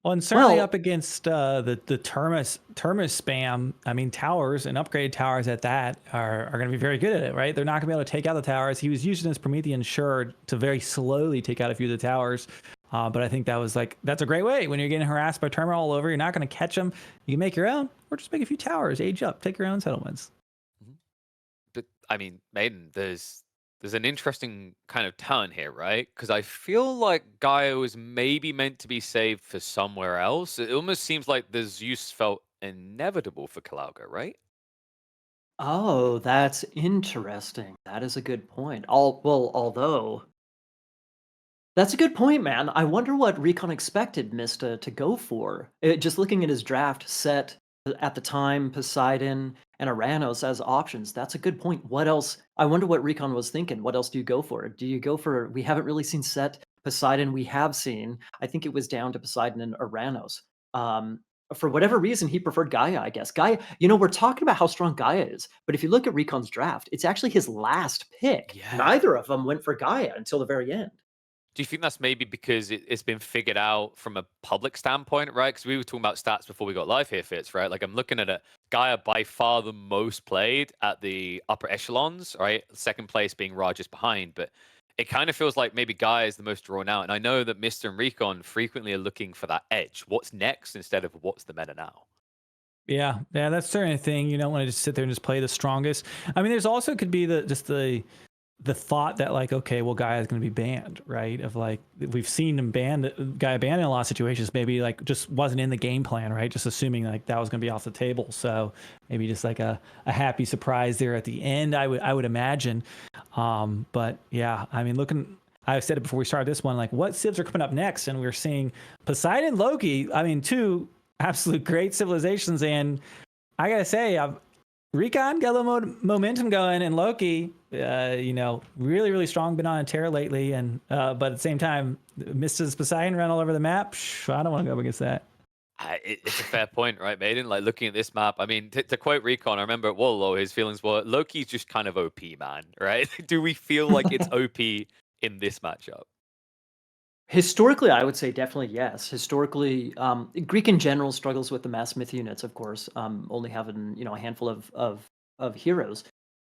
Well, and certainly up against the Termis spam, I mean, towers and upgraded towers at that are going to be very good at it, right? They're not going to be able to take out the towers. He was using his Promethean Shard to very slowly take out a few of the towers. But I think that's a great way when you're getting harassed by Terma all over. You're not going to catch them. You can make your own, or just make a few towers, age up, take your own settlements. But I mean, Maiden, there's an interesting kind of turn here, right? Because I feel like Gaia was maybe meant to be saved for somewhere else. It almost seems like the Zeus felt inevitable for Kerlaugar, right? Oh, that's interesting. That is a good point. Although that's a good point, man. I wonder what RecoN expected Mista to go for. Just looking at his draft set at the time, Poseidon and Aranos as options. That's a good point. What else? I wonder what RecoN was thinking. What else do you go for? Do you go for? We haven't really seen set Poseidon. We have seen. I think it was down to Poseidon and Aranos. For whatever reason, he preferred Gaia, I guess. Gaia, we're talking about how strong Gaia is, but if you look at RecoN's draft, it's actually his last pick. Yeah. Neither of them went for Gaia until the very end. Do you think that's maybe because it's been figured out from a public standpoint, right? Because we were talking about stats before we got live here, Fitz, right? Like I'm looking at it, Gaia by far the most played at the upper echelons, right? Second place being Raj just behind, but it kind of feels like maybe Gaia is the most drawn out. And I know that Mista and RecoN frequently are looking for that edge. What's next instead of what's the meta now? Yeah, that's certainly a thing. You don't want to just sit there and just play the strongest. I mean, there's also could be the thought that okay, well, Gaia is going to be banned, right? Of we've seen him Gaia banned in a lot of situations. Maybe just wasn't in the game plan, right? Just assuming that was going to be off the table. So maybe just a happy surprise there at the end. I would imagine. But yeah, I mean, I've said it before we started this one. What civs are coming up next, and we're seeing Poseidon, Loki. I mean, two absolute great civilizations, and I gotta say, RecoN got a little momentum going, and Loki, really, really strong. Been on a tear lately, and but at the same time, Mista's Poseidon run all over the map. I don't want to go up against that. It's a fair point, right, Maiden? Looking at this map, I mean, to quote RecoN, I remember at Wallow, his feelings were Loki's just kind of OP, man, right? Do we feel like it's OP in this matchup? Historically, I would say definitely yes. Historically, Greek in general struggles with the mass myth units, of course, only having a handful of heroes.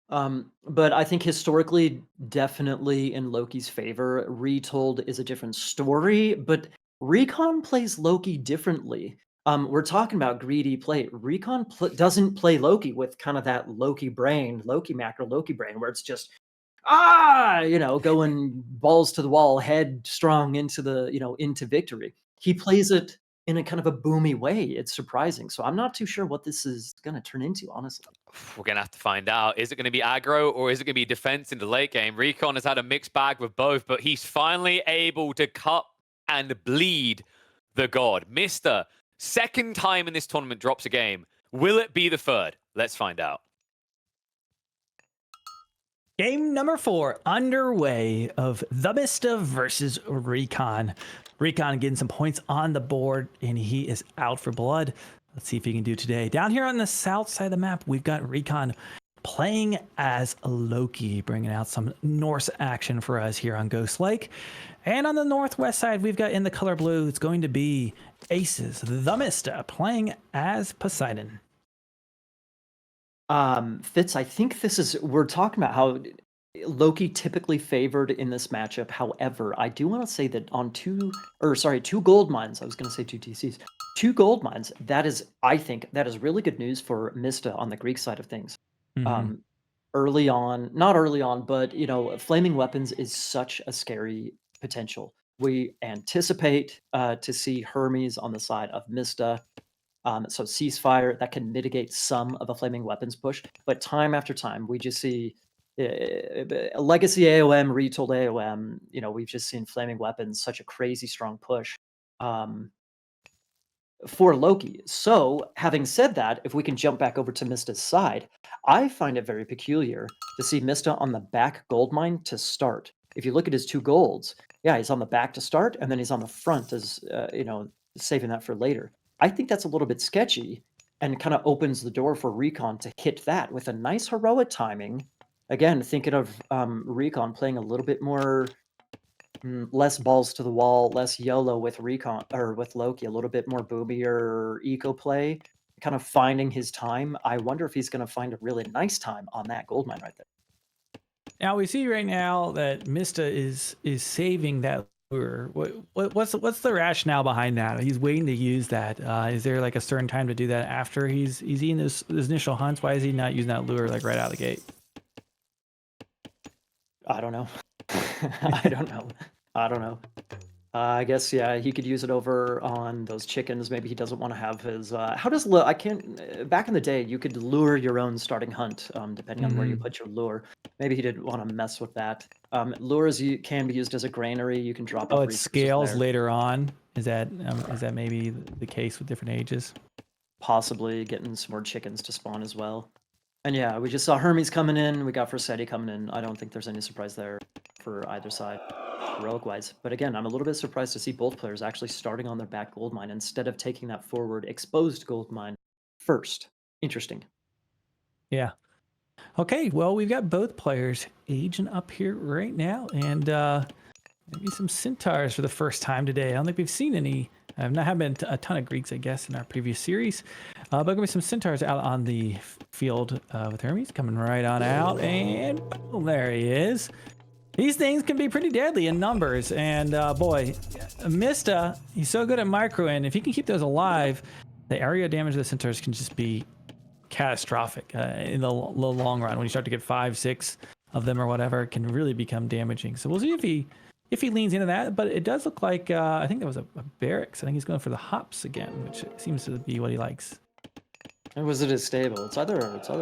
But I think historically, definitely in Loki's favor. Retold is a different story, but RecoN plays Loki differently. We're talking about greedy play. RecoN doesn't play Loki with kind of that Loki brain, Loki macro, Loki brain, where it's just going balls to the wall, headstrong into into victory. He plays it in a kind of a boomy way. It's surprising. So I'm not too sure what this is going to turn into, honestly. We're going to have to find out. Is it going to be aggro or is it going to be defense in the late game? RecoN has had a mixed bag with both, but he's finally able to cut and bleed the god. Mr. Second time in this tournament drops a game. Will it be the third? Let's find out. Game number 4 underway of TheMista versus RecoN. RecoN getting some points on the board, and he is out for blood. Let's see if he can do today. Down here on the south side of the map, we've got RecoN playing as Loki, bringing out some Norse action for us here on Ghost Lake. And on the northwest side, we've got in the color blue, it's going to be Aces, TheMista, playing as Poseidon. Fitz, I think we're talking about how Loki typically favored in this matchup. However, I do want to say that on two gold mines, I was going to say two TCs, two gold mines, I think that is really good news for Mista on the Greek side of things. Early on, not early on, but flaming weapons is such a scary potential. We anticipate to see Hermes on the side of Mista. So ceasefire that can mitigate some of a flaming weapons push, but time after time we just see legacy AOM, retold AOM. We've just seen flaming weapons such a crazy strong push for Loki. So having said that, if we can jump back over to Mista's side, I find it very peculiar to see Mista on the back gold mine to start. If you look at his 2 golds, yeah, he's on the back to start, and then he's on the front as saving that for later. I think that's a little bit sketchy and kind of opens the door for RecoN to hit that with a nice heroic timing. Again, thinking of RecoN playing a little bit more less balls to the wall, less YOLO with RecoN or with Loki, a little bit more boomier eco play, kind of finding his time. I wonder if he's going to find a really nice time on that gold mine right there. Now we see right now that Mista is saving that lure. What's the rationale behind that? He's waiting to use that. Is there like a certain time to do that after he's eating his initial hunts? Why is he not using that lure like right out of the gate? I don't know. I don't know. I guess, yeah, he could use it over on those chickens. Maybe he doesn't want to have his. I can't. Back in the day, you could lure your own starting hunt, depending on where you put your lure. Maybe he didn't want to mess with that. Lures can be used as a granary. You can drop. Oh, it scales later on. Is that maybe the case with different ages? Possibly getting some more chickens to spawn as well. And yeah, we just saw Hermes coming in. We got Forseti coming in. I don't think there's any surprise there for either side, heroic-wise. But again, I'm a little bit surprised to see both players actually starting on their back gold mine instead of taking that forward exposed gold mine first. Interesting. Yeah. Okay, well, we've got both players aging up here right now, and maybe some centaurs for the first time today. I don't think we've seen any. I've not had a ton of Greeks, I guess, in our previous series. But gonna be some centaurs out on the field with Hermes coming right on out, and boom, there he is. These things can be pretty deadly in numbers, and boy, Mista, he's so good at microing. If he can keep those alive, the area damage of the centaurs can just be catastrophic in the long run. When you start to get 5, 6 of them or whatever, it can really become damaging. So we'll see if he leans into that, but it does look like I think that was a barracks. I think he's going for the hops again, which seems to be what he likes. Or was it a stable? It's either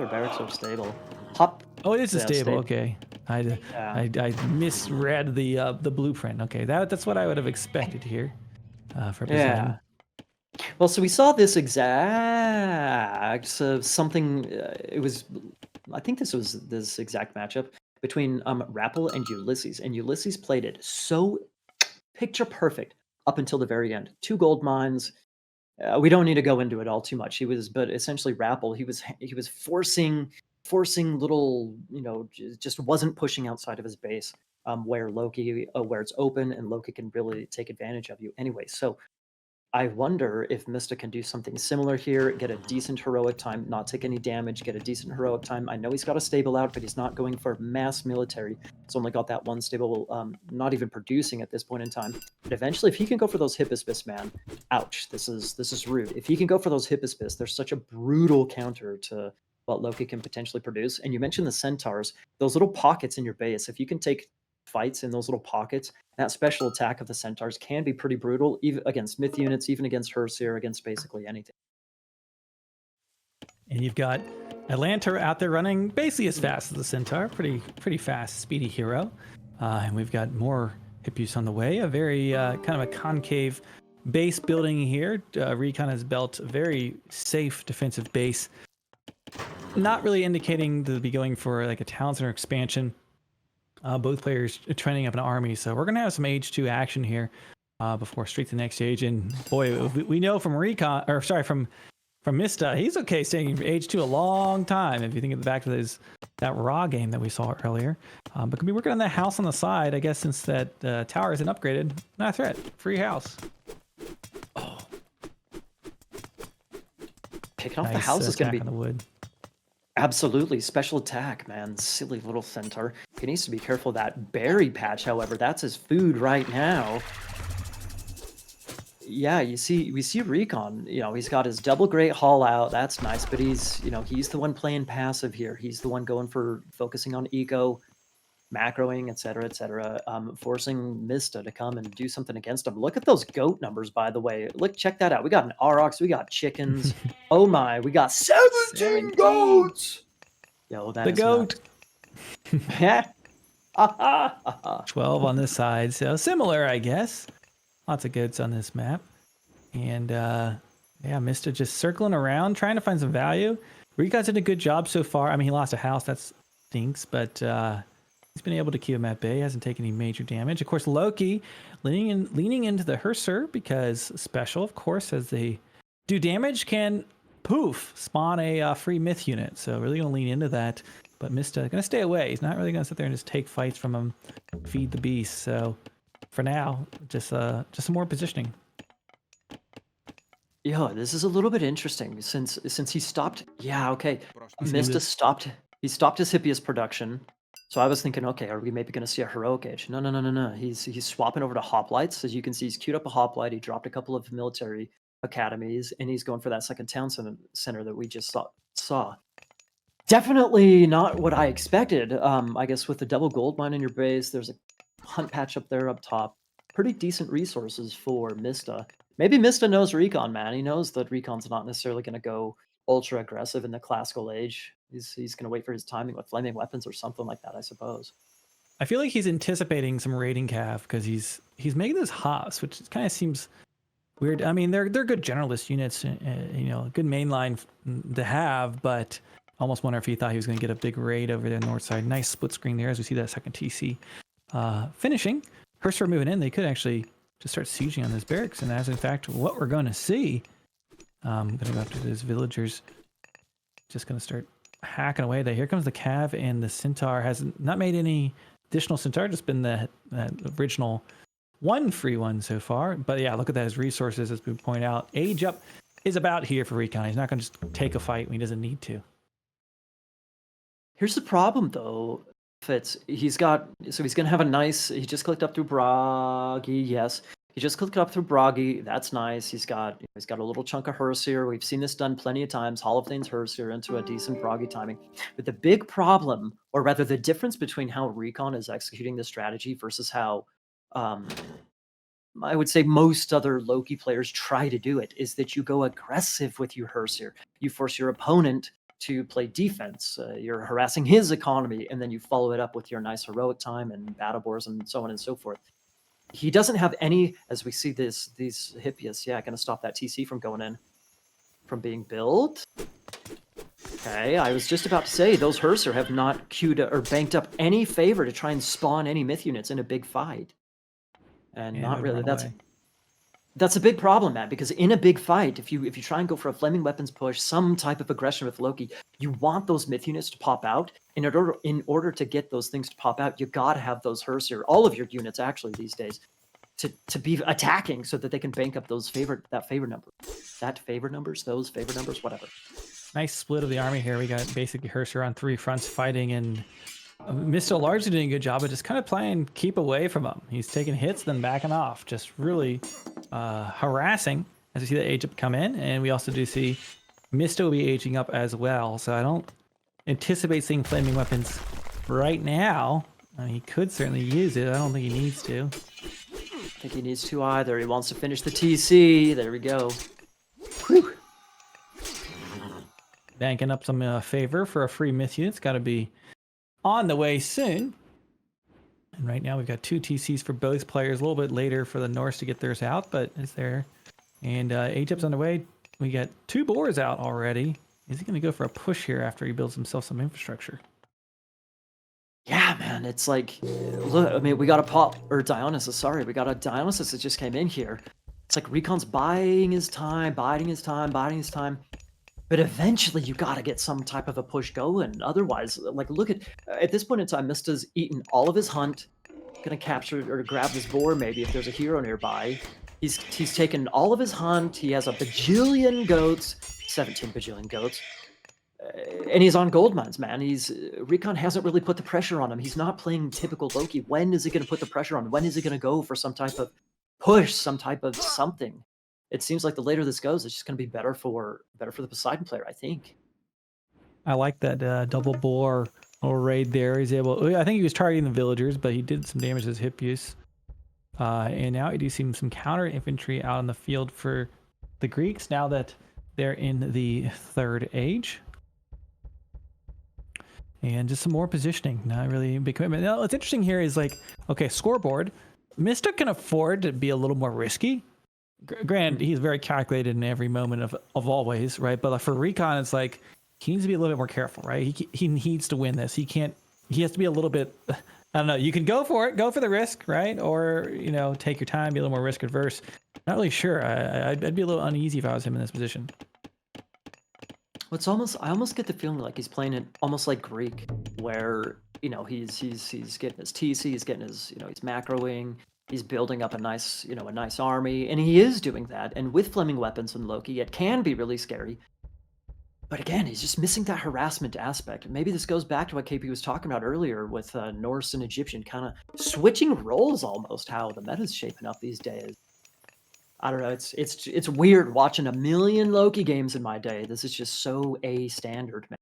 barracks or stable. Hop. Oh, it is a stable. Okay, I misread the blueprint. Okay, that's what I would have expected here for Poseidon. Well, so we saw this exact something. I think this was this exact matchup between Rappel and Ulysses, and Ulysses played it so picture perfect up until the very end. 2 gold mines. We don't need to go into it all too much. But essentially Rappel, he was forcing little, just wasn't pushing outside of his base. where where it's open and Loki can really take advantage of you anyway. So I wonder if Mista can do something similar here, get a decent heroic time, not take any damage, get a decent heroic time. I know he's got a stable out, but he's not going for mass military. He's only got that one stable, not even producing at this point in time. But eventually, if he can go for those Hippospis, man, ouch, this is rude. If he can go for those Hippospis, there's such a brutal counter to what Loki can potentially produce. And you mentioned the Centaurs, those little pockets in your base. If you can take fights in those little pockets, that special attack of the Centaurs can be pretty brutal, even against myth units, even against Herseer, against basically anything. And you've got Atlanta out there running basically as fast as the Centaur, pretty fast, speedy hero. And we've got more Hippus on the way, a very kind of a concave base building here. RecoN has built a very safe defensive base, not really indicating to be going for like a town center expansion. Both players training up an army, so we're gonna have some Age 2 action here before straight to the next stage. And boy, we know from RecoN, or sorry, from Mista, he's okay staying Age 2 a long time. If you think back to that Raw game that we saw earlier, but could be working on that house on the side. I guess since that tower isn't upgraded, not a threat, free house. Oh, picking off the house is gonna be on the wood. Absolutely. Special attack, man. Silly little Centaur. He needs to be careful of that berry patch, however. That's his food right now. Yeah, we see RecoN, he's got his double great haul out. That's nice, but he's the one playing passive here. He's the one going for focusing on eco, macroing, etc., forcing Mista to come and do something against him. Look at those goat numbers, by the way. Look, check that out. We got an Aurochs, we got chickens. Oh my, we got 17 goats. Yo, that the is goat. Yeah. 12 on this side, so similar, I guess. Lots of goats on this map. And yeah, Mista just circling around, trying to find some value. RecoN's did a good job so far. I mean, he lost a house, that stinks, but he's been able to keep him at bay, hasn't taken any major damage. Of course, Loki leaning into the Herseer because special, of course, as they do damage, can poof, spawn a free myth unit. So really going to lean into that. But Mista going to stay away. He's not really going to sit there and just take fights from him, feed the beast. So for now, just some more positioning. Yeah, this is a little bit interesting since he stopped. Yeah, okay. Mista stopped. He stopped his Hippias production. So I was thinking, okay, are we maybe going to see a heroic age? No. He's swapping over to hoplites. As you can see, he's queued up a hoplite. He dropped a couple of military academies, and he's going for that second town center that we just saw. Definitely not what I expected. I guess with the double gold mine in your base, there's a hunt patch up there up top. Pretty decent resources for Mista. Maybe Mista knows RecoN, man. He knows that RecoN's not necessarily going to go ultra aggressive in the classical age. He's going to wait for his timing with flaming weapons or something like that, I suppose. I feel like he's anticipating some raiding cav because he's making this Haas, which kind of seems weird. I mean, they're good generalist units, good mainline to have, but almost wonder if he thought he was going to get a big raid over there north side. Nice split screen there as we see that second TC finishing. Herseer moving in, they could actually just start sieging on this barracks, and that's in fact what we're going to see. I'm going to go after those villagers. Just going to start hacking away there. Here comes the cav, and the Centaur has not made any additional Centaur, just been the original one free one so far. But yeah, look at that, his resources, as we point out. Age up is about here for RecoN. He's not going to just take a fight when he doesn't need to. Here's the problem, though, Fitz. He's going to have a nice. He just clicked up through Bragi. Yes, he just clicked up through Bragi. That's nice. He's got a little chunk of Herseer. We've seen this done plenty of times. Hall of Thane's Herseer into a decent Bragi timing. But the big problem, or rather the difference between how RecoN is executing this strategy versus how I would say most other Loki players try to do it, is that you go aggressive with your Herseer. You force your opponent to play defense. You're harassing his economy, and then you follow it up with your nice heroic time and battle bores and so on and so forth. He doesn't have any, as we see these Hippias, going to stop that TC from going in, from being built. Okay, I was just about to say, those Herseer have not queued or banked up any favor to try and spawn any myth units in a big fight. And not really, That's a big problem, man, because in a big fight, if you try and go for a flaming weapons push, some type of aggression with Loki, you want those myth units to pop out. In order to get those things to pop out, you gotta have those Hersier, all of your units actually these days, to be attacking so that they can bank up those favor numbers, whatever. Nice split of the army here. We got basically Hersier on 3 fronts fighting, and Mista largely doing a good job of just kind of playing keep away from him. He's taking hits, then backing off, just really harassing as we see the age up come in. And we also do see Mista will be aging up as well. So I don't anticipate seeing flaming weapons right now. I mean, he could certainly use it. I don't think he needs to. I think he needs to either. He wants to finish the TC. There we go. Whew. Banking up some favor for a free myth unit. It's got to be on the way soon. And right now we've got 2 TCs for both players. A little bit later for the Norse to get theirs out, but it's there. And age up's on the way. We got 2 boars out already. Is he going to go for a push here after he builds himself some infrastructure? Yeah, man, it's like, look, I mean, we got a Dionysus that just came in here. It's like RecoN's biding his time. But eventually you gotta get some type of a push going. Otherwise, like, look at this point in time, Mista's eaten all of his hunt, gonna capture or grab this boar maybe if there's a hero nearby. He's taken all of his hunt, he has a bajillion goats, 17 bajillion goats. And he's on gold mines, man. RecoN hasn't really put the pressure on him. He's not playing typical Loki. When is he going to put the pressure on? When is he going to go for some type of push, some type of something? It seems like the later this goes, it's just going to be better for the Poseidon player, I think. I like that double boar little raid there. He's able. I think he was targeting the villagers, but he did some damage to his hip use. And now I do see some counter infantry out in the field for the Greeks now that they're in the 3rd age. And just some more positioning, not really a big commitment. Now, what's interesting here is like, okay, scoreboard. Mista can afford to be a little more risky. Granted, he's very calculated in every moment of always, right? But for RecoN, it's like he needs to be a little bit more careful, right? He needs to win this. He has to be a little bit, I don't know. You can go for it, go for the risk, right? Or, take your time, be a little more risk adverse. Not really sure. I'd be a little uneasy if I was him in this position. I almost get the feeling like he's playing it almost like Greek, where he's getting his TC, he's getting his he's macroing, he's building up a nice army, and he is doing that. And with flaming weapons and Loki, it can be really scary. But again, he's just missing that harassment aspect. Maybe this goes back to what KP was talking about earlier with Norse and Egyptian kind of switching roles almost. How the meta's shaping up these days. I don't know. It's weird watching a million Loki games in my day. This is just so a standard, man.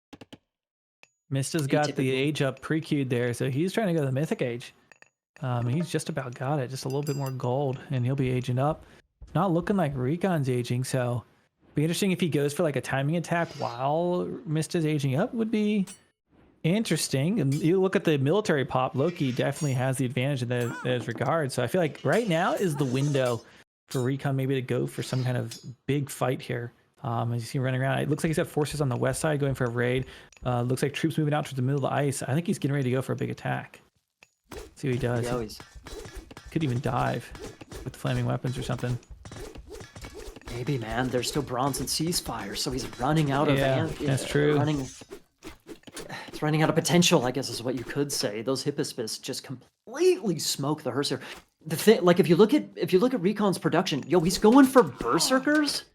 Mista's got the age up pre-queued there, so he's trying to go to the mythic age. He's just about got it, just a little bit more gold, and he'll be aging up. It's not looking like RecoN's aging, so it'd be interesting if he goes for like a timing attack while Mista's aging up. Would be interesting. And you look at the military pop, Loki definitely has the advantage in that regard. So I feel like right now is the window for RecoN maybe to go for some kind of big fight here. As you see him running around, it looks like he's got forces on the west side going for a raid. Looks like troops moving out to the middle of the ice. I think he's getting ready to go for a big attack. Let's see what he does. Yeah, could even dive with the flaming weapons or something. Maybe, man. There's still bronze and ceasefire, so he's running out of that's true. It's running out of potential, I guess is what you could say. Those Hippospis just completely smoke the Hersier. The thing, like, if you look at RecoN's production, he's going for berserkers.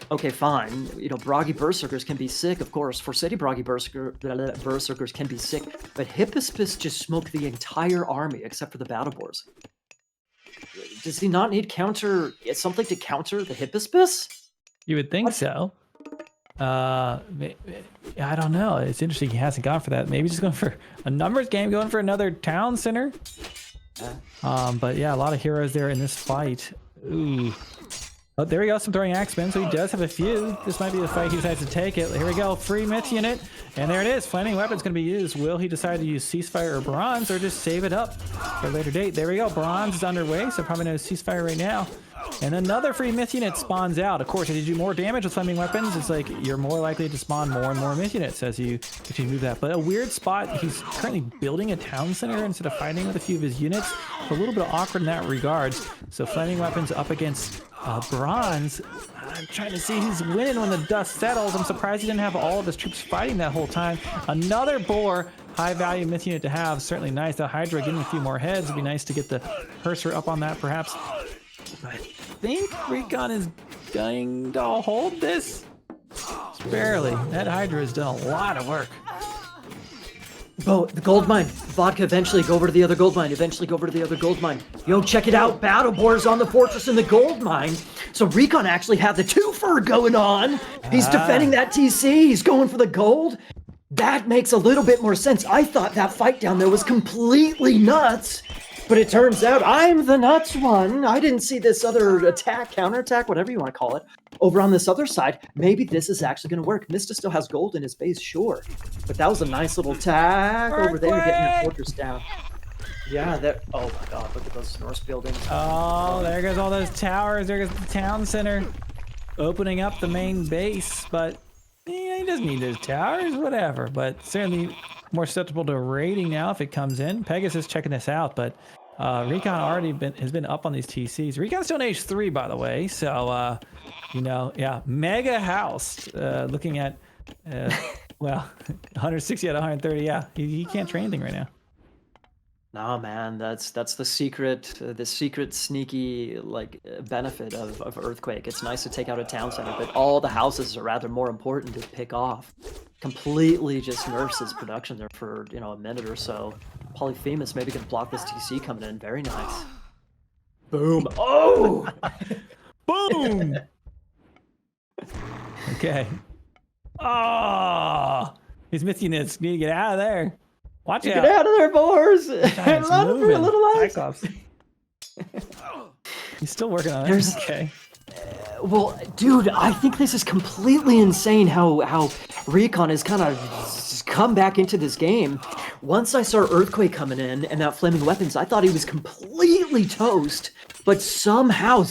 Okay, fine. Bragi berserkers can be sick, of course. Forseti Bragi berserkers can be sick, but Hippospis just smoke the entire army except for the battle boars. Does he not need something to counter the Hippospis? You would think so. I don't know. It's interesting he hasn't gone for that. Maybe just going for a numbers game, going for another town center. But yeah, a lot of heroes there in this fight. Ooh. Oh, there we go, some throwing axemen, so he does have a few. This might be the fight he decides to take it. Here we go, free myth unit. And there it is, flaming weapon's gonna be used. Will he decide to use ceasefire or bronze, or just save it up for a later date? There we go, bronze is underway, so probably no ceasefire right now. And another free myth unit spawns out. Of course, as you do more damage with flaming weapons, it's like you're more likely to spawn more and more myth units as you move that. But a weird spot, he's currently building a town center instead of fighting with a few of his units. A little bit awkward in that regards. So flaming weapons up against bronze. I'm trying to see who's winning when the dust settles. I'm surprised he didn't have all of his troops fighting that whole time. Another boar, high value myth unit to have. Certainly nice. The Hydra getting a few more heads. It'd be nice to get the Purser up on that perhaps. I think RecoN is going to hold this. Just barely. That Hydra has done a lot of work. Oh, the gold mine. Vodka, eventually go over to the other gold mine. Eventually go over to the other gold mine. Yo, check it out. Battle Boar's on the fortress in the gold mine. So RecoN actually had the twofer going on. He's defending that TC. He's going for the gold. That makes a little bit more sense. I thought that fight down there was completely nuts. But it turns out I'm the nuts one. I didn't see this other attack, counterattack, whatever you want to call it, over on this other side. Maybe this is actually going to work. Mista still has gold in his base, sure. But that was a nice little attack over there, getting that fortress down. Yeah, that. Oh my god, look at those Norse buildings. Oh, there goes all those towers. There goes the town center. Opening up the main base, but he doesn't need those towers, whatever. But certainly more susceptible to raiding now if it comes in. Pegasus checking this out, but RecoN has been up on these TCs. RecoN's still in age 3, by the way. So, yeah, mega house. Looking at, well, 160 out of 130. Yeah, he can't train anything right now. No, man, that's the secret sneaky benefit of Earthquake. It's nice to take out a town center, but all the houses are rather more important to pick off. Completely just nerfs his production there for a minute or so. Polyphemus maybe can block this TC coming in. Very nice. Boom. Oh! Boom! Okay. Oh! These myth units need to get out of there. Watch out. Get out of there, boars! Run for your little lives! Cyclops. He's still working on it. Okay. Well, dude, I think this is completely insane how RecoN has kind of come back into this game. Once I saw Earthquake coming in and that flaming weapons, I thought he was completely toast. But somehow,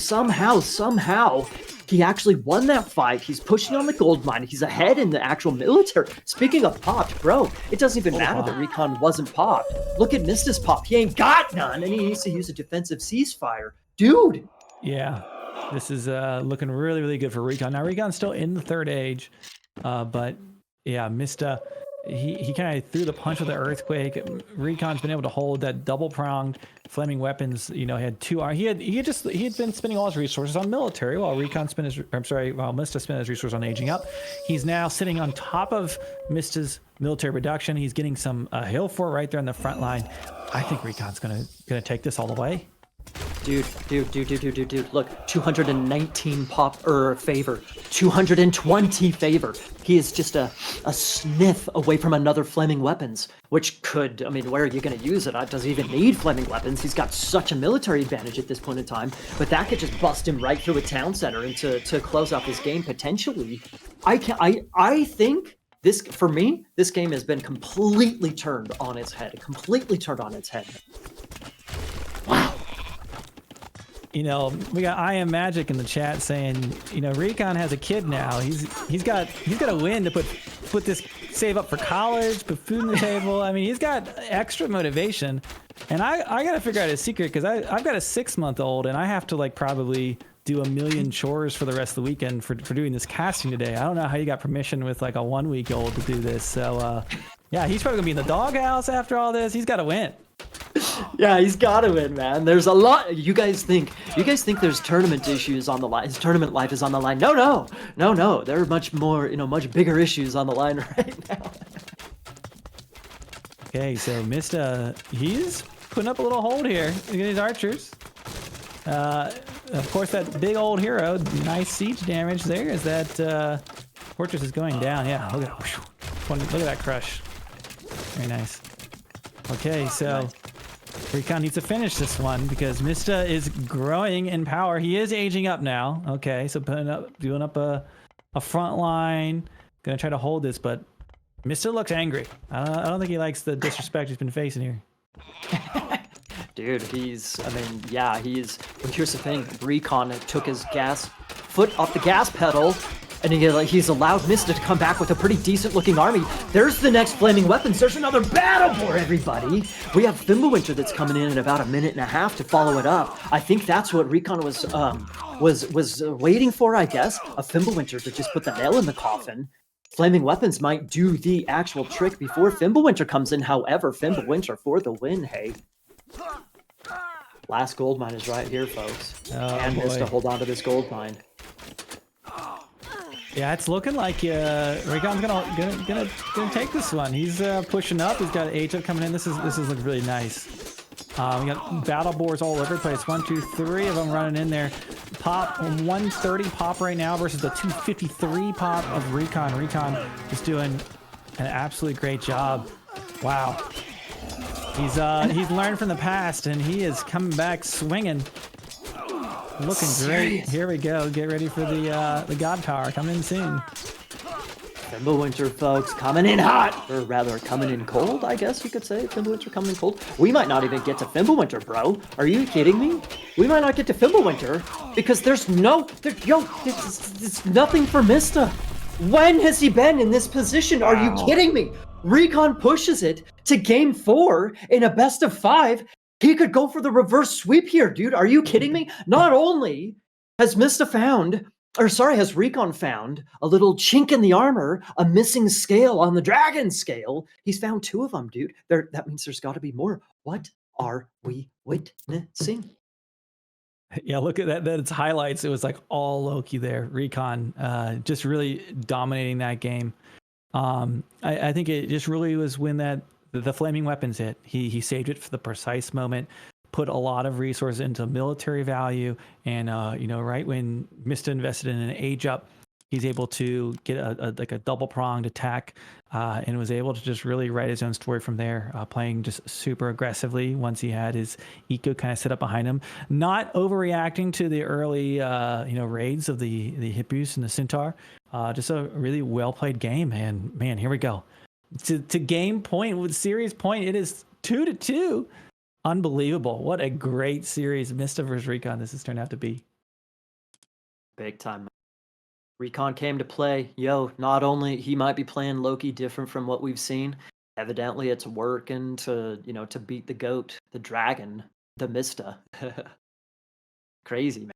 he actually won that fight. He's pushing on the gold mine. He's ahead in the actual military. Speaking of popped, bro, it doesn't even matter that RecoN wasn't popped. Look at Mista's pop. He ain't got none, and he needs to use a defensive ceasefire. Dude! Yeah. This is looking really, really good for RecoN. Now, RecoN's still in the third age, but yeah, Mista, he kind of threw the punch with the Earthquake. RecoN's been able to hold that double-pronged flaming weapons. He had two. He had been spending all his resources on military, while while Mista spent his resources on aging up. He's now sitting on top of Mista's military reduction. He's getting some hill fort right there on the front line. I think RecoN's gonna take this all the way. Dude, look, 219 favor, 220 favor. He is just a sniff away from another flaming weapons, which could, where are you going to use it? Does he even need flaming weapons? He's got such a military advantage at this point in time, but that could just bust him right through a town center and to close out this game potentially. I think this, for me, this game has been completely turned on its head, Wow. We got I Am Magic in the chat saying, RecoN has a kid now. He's got a win to put this save up for college, put food on the table. He's got extra motivation, and I gotta figure out his secret because I've got a 6-month-old and I have to probably do 1 million chores for the rest of the weekend for doing this casting today. I don't know how you got permission with a 1-week-old to do this. So yeah, he's probably gonna be in the doghouse after all this. He's got to win. Yeah, he's got to win, man. There's a lot. You guys think there's tournament issues on the line? His tournament life is on the line. No. There are much more, much bigger issues on the line right now. Okay, so Mista, he's putting up a little hold here. Look at his archers. Of course, that big old hero, nice siege damage there as that fortress is going down. Yeah, look at that crush. Very nice. Okay, so RecoN needs to finish this one because Mista is growing in power. He is aging up now. Okay, so doing up a front line. Gonna try to hold this, but Mista looks angry. I don't think he likes the disrespect he's been facing here. Dude, but here's the thing. RecoN took his foot off the gas pedal, and he's allowed Mista to come back with a pretty decent-looking army. There's the next flaming weapons. There's another battle for everybody. We have Fimbulwinter that's coming in about a minute and a half to follow it up. I think that's what RecoN was waiting for, I guess. A Fimbulwinter to just put the nail in the coffin. Flaming weapons might do the actual trick before Fimbulwinter comes in. However, Fimbulwinter for the win, hey. Last gold mine is right here, folks. And Mista hold on to this gold mine. Yeah, it's looking like RecoN's gonna take this one. He's pushing up. He's got Age of coming in. This is looking really nice. We got battle boars all over the place. 1, 2, 3 of them running in there. Pop 130 pop right now versus the 253 pop of RecoN. RecoN is doing an absolutely great job. Wow. He's learned from the past and he is coming back swinging. Looking great. Here we go. Get ready for the God Power coming in soon. Fimbulwinter, folks, coming in hot, or rather coming in cold, I guess you could say. Fimbulwinter coming in cold. We might not even get to Fimbulwinter, bro. Are you kidding me? We might not get to Fimbulwinter because there's nothing for Mista. When has he been in this position? Wow. Are you kidding me? RecoN pushes it to game 4 in a best of 5. He could go for the reverse sweep here, dude. Are you kidding me? Not only has RecoN found a little chink in the armor, a missing scale on the dragon scale. He's found 2 of them, dude. That means there's got to be more. What are we witnessing? Yeah, look at that. That's highlights. It was like all Loki there. RecoN just really dominating that game. I think it just really was when the flaming weapons hit. He saved it for the precise moment, put a lot of resources into military value, and right when Mista invested in an age up, he's able to get a double pronged attack, and was able to just really write his own story from there, playing just super aggressively once he had his eco kind of set up behind him, not overreacting to the early raids of the Hippus and the Centaur. Just a really well played game, and man, here we go to game point with series point. It is 2-2. Unbelievable. What a great series Mista versus RecoN this has turned out to be. Big time. RecoN came to play. Not only he might be playing Loki different from what we've seen, evidently it's working to beat the GOAT, the dragon, TheMista. Crazy, man.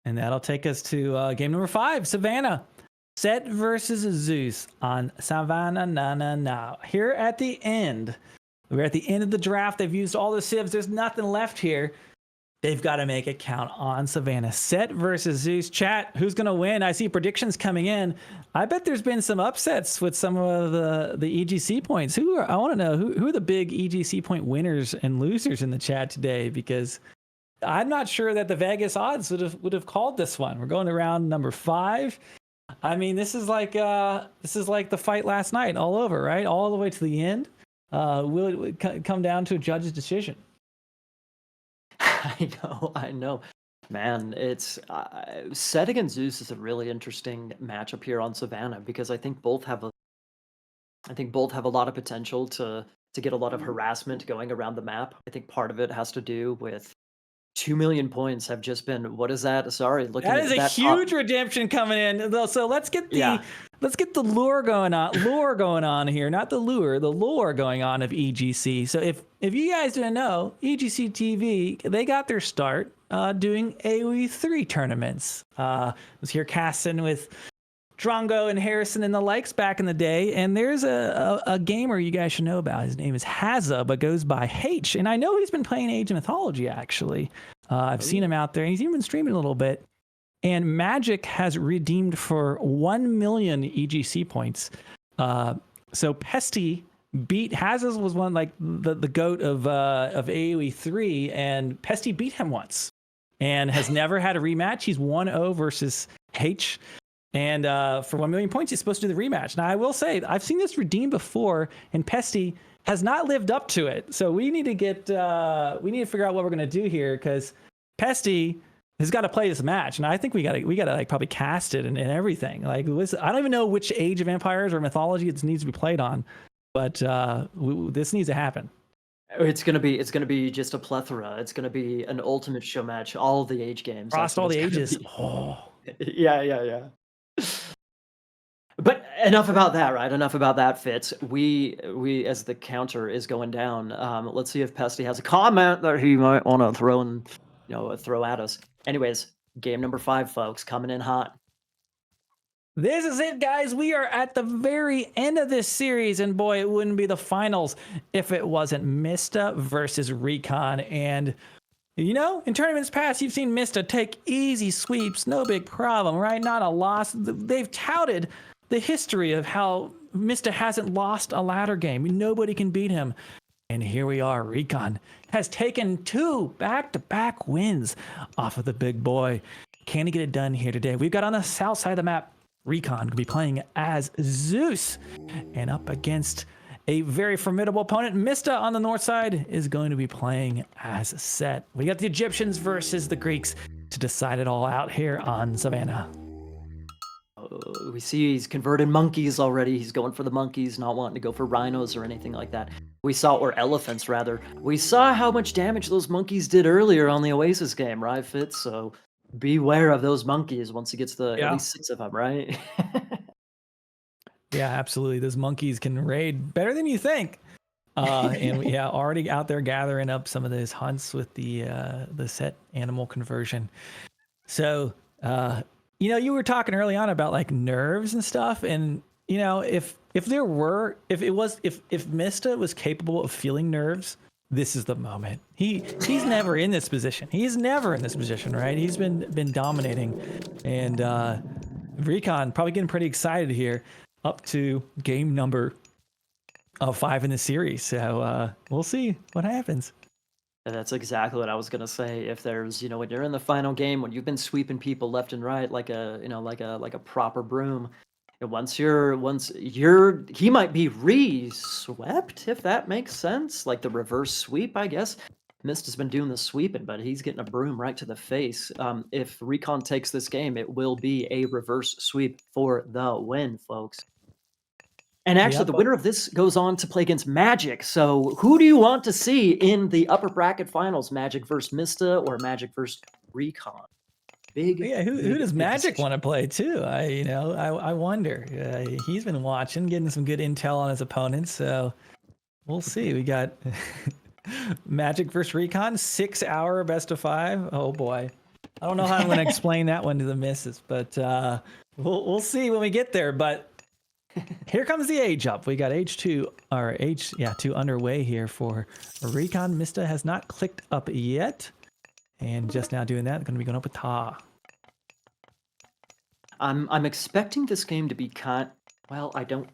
And that'll take us to game number 5, Savannah. Set versus Zeus on Savannah. Now. Here at the end, we're at the end of the draft. They've used all the civs. There's nothing left here. They've got to make it count on Savannah. Set versus Zeus. Chat, who's going to win? I see predictions coming in. I bet there's been some upsets with some of the EGC points. I want to know who are the big EGC point winners and losers in the chat today, because I'm not sure that the Vegas odds would have called this one. We're going to round number 5. I mean, this is like the fight last night all over, right? All the way to the end. Will it come down to a judge's decision? I know. Man, it's Set against Zeus is a really interesting matchup here on Savannah, because I think both have a lot of potential to get a lot of harassment going around the map. I think part of it has to do with 2 million points have just been, what is that? Sorry, looking that is a huge redemption coming in. So let's get the lure going on here, not the lure, the lore going on of EGC. So if you guys didn't know, EGC TV, they got their start doing AOE 3 tournaments. Was here casting with Drongo and Harrison and the likes back in the day, and there's a gamer you guys should know about. His name is Hazza, but goes by H, and I know he's been playing Age of Mythology, actually. I've seen him out there, and he's even been streaming a little bit. And Magic has redeemed for 1 million EGC points. So Pesty beat Hazza's was one, like the GOAT of AOE 3, and Pesty beat him once and has never had a rematch. He's 1-0 versus H. And for 1 million points, he's supposed to do the rematch. Now, I will say, I've seen this redeemed before, and Pesty has not lived up to it. So we need to figure out what we're going to do here, because Pesty has got to play this match. And I think we got to like probably cast it and everything. Like, I don't even know which Age of Empires or Mythology it needs to be played on, but this needs to happen. It's gonna be just a plethora. It's gonna be an ultimate show match, all the age games. That's Across what all it's the gonna ages. be. Oh. Yeah, yeah, yeah. But enough about that, right? Enough about that, Fitz. We as the counter is going down. Let's see if Pesty has a comment that he might want to throw in, throw at us. Anyways, game number 5, folks, coming in hot. This is it, guys. We are at the very end of this series, and boy, it wouldn't be the finals if it wasn't Mista versus RecoN. And you know, in tournaments past, you've seen Mista take easy sweeps, no big problem, right? Not a loss. They've touted the history of how Mista hasn't lost a ladder game. Nobody can beat him. And here we are. RecoN has taken 2 back-to-back wins off of the big boy. Can he get it done here today? We've got on the south side of the map, RecoN going to be playing as Zeus, and up against a very formidable opponent, Mista on the north side is going to be playing as Set. We got the Egyptians versus the Greeks to decide it all out here on Savannah. We see he's converted monkeys already. He's going for the monkeys, not wanting to go for rhinos or anything like that. Or elephants rather. We saw how much damage those monkeys did earlier on the Oasis game, right, Fitz? So beware of those monkeys once he gets at least 6 of them, right? Yeah, absolutely. Those monkeys can raid better than you think. And yeah, already out there gathering up some of those hunts with the Set animal conversion. So, you were talking early on about like nerves and stuff, and if Mista was capable of feeling nerves, this is the moment. He's never in this position. He's never in this position, right? He's been dominating, and RecoN probably getting pretty excited here, up to game number 5 in the series. So we'll see what happens. And that's exactly what I was gonna say. If there's, when you're in the final game, when you've been sweeping people left and right like a proper broom, and he might be re-swept, if that makes sense, like the reverse sweep, I guess. Mista's been doing the sweeping, but he's getting a broom right to the face. If RecoN takes this game, it will be a reverse sweep for the win, folks. And actually, the winner of this goes on to play against Magic. So who do you want to see in the upper bracket finals? Magic versus Mista or Magic versus RecoN? Who does Magic want to play too? I wonder. He's been watching, getting some good intel on his opponents. So we'll see. We got Magic versus RecoN, 6-hour best of 5. Oh boy, I don't know how I'm going to explain that one to the missus, but we'll see when we get there. But here comes the age up. We got H2 underway here for RecoN. Mista has not clicked up yet, and just now doing that, going to be going up with Ta. I'm expecting this game to be I don't.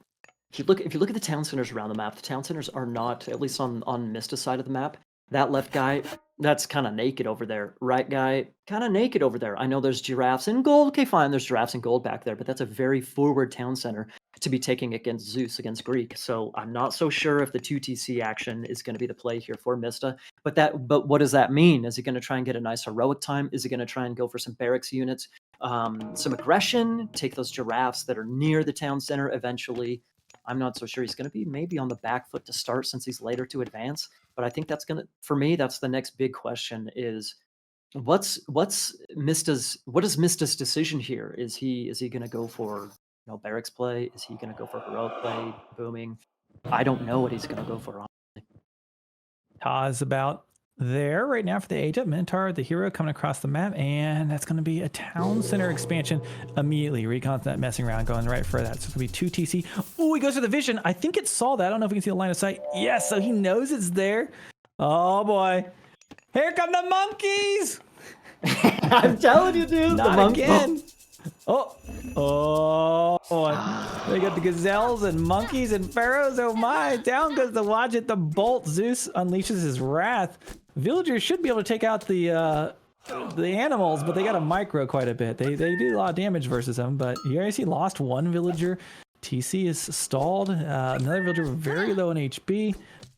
If you look at the town centers around the map, the town centers are not, at least on Mista's side of the map. That left guy, that's kind of naked over there. Right guy, kind of naked over there. I know there's giraffes in gold. Okay, fine, there's giraffes in gold back there, but that's a very forward town center to be taking against Zeus, against Greek. So I'm not so sure if the 2TC action is going to be the play here for Mista. But what does that mean? Is he going to try and get a nice heroic time? Is he going to try and go for some barracks units, some aggression, take those giraffes that are near the town center eventually? I'm not so sure. He's going to be maybe on the back foot to start since he's later to advance. But I think that's for me, that's the next big question is what is Mista's decision here? Is he going to go for barracks play? Is he going to go for heroic play, booming? I don't know what he's going to go for. Ta is about there right now for the age up. Minotaur, the hero, coming across the map, and that's going to be a town center expansion immediately. RecoN's not messing around, going right for that. So it's going to be 2TC. Oh, he goes for the vision. I think it saw that. I don't know if we can see the line of sight. Yes, so he knows it's there. Oh boy. Here come the monkeys. I'm telling you, dude. Not again. Oh, they got the gazelles and monkeys and pharaohs. Oh my, down goes the watch at the bolt. Zeus unleashes his wrath. Villagers should be able to take out the animals, but they got a micro quite a bit. They do a lot of damage versus them, but you already see lost one villager. TC is stalled. Another villager very low in HP.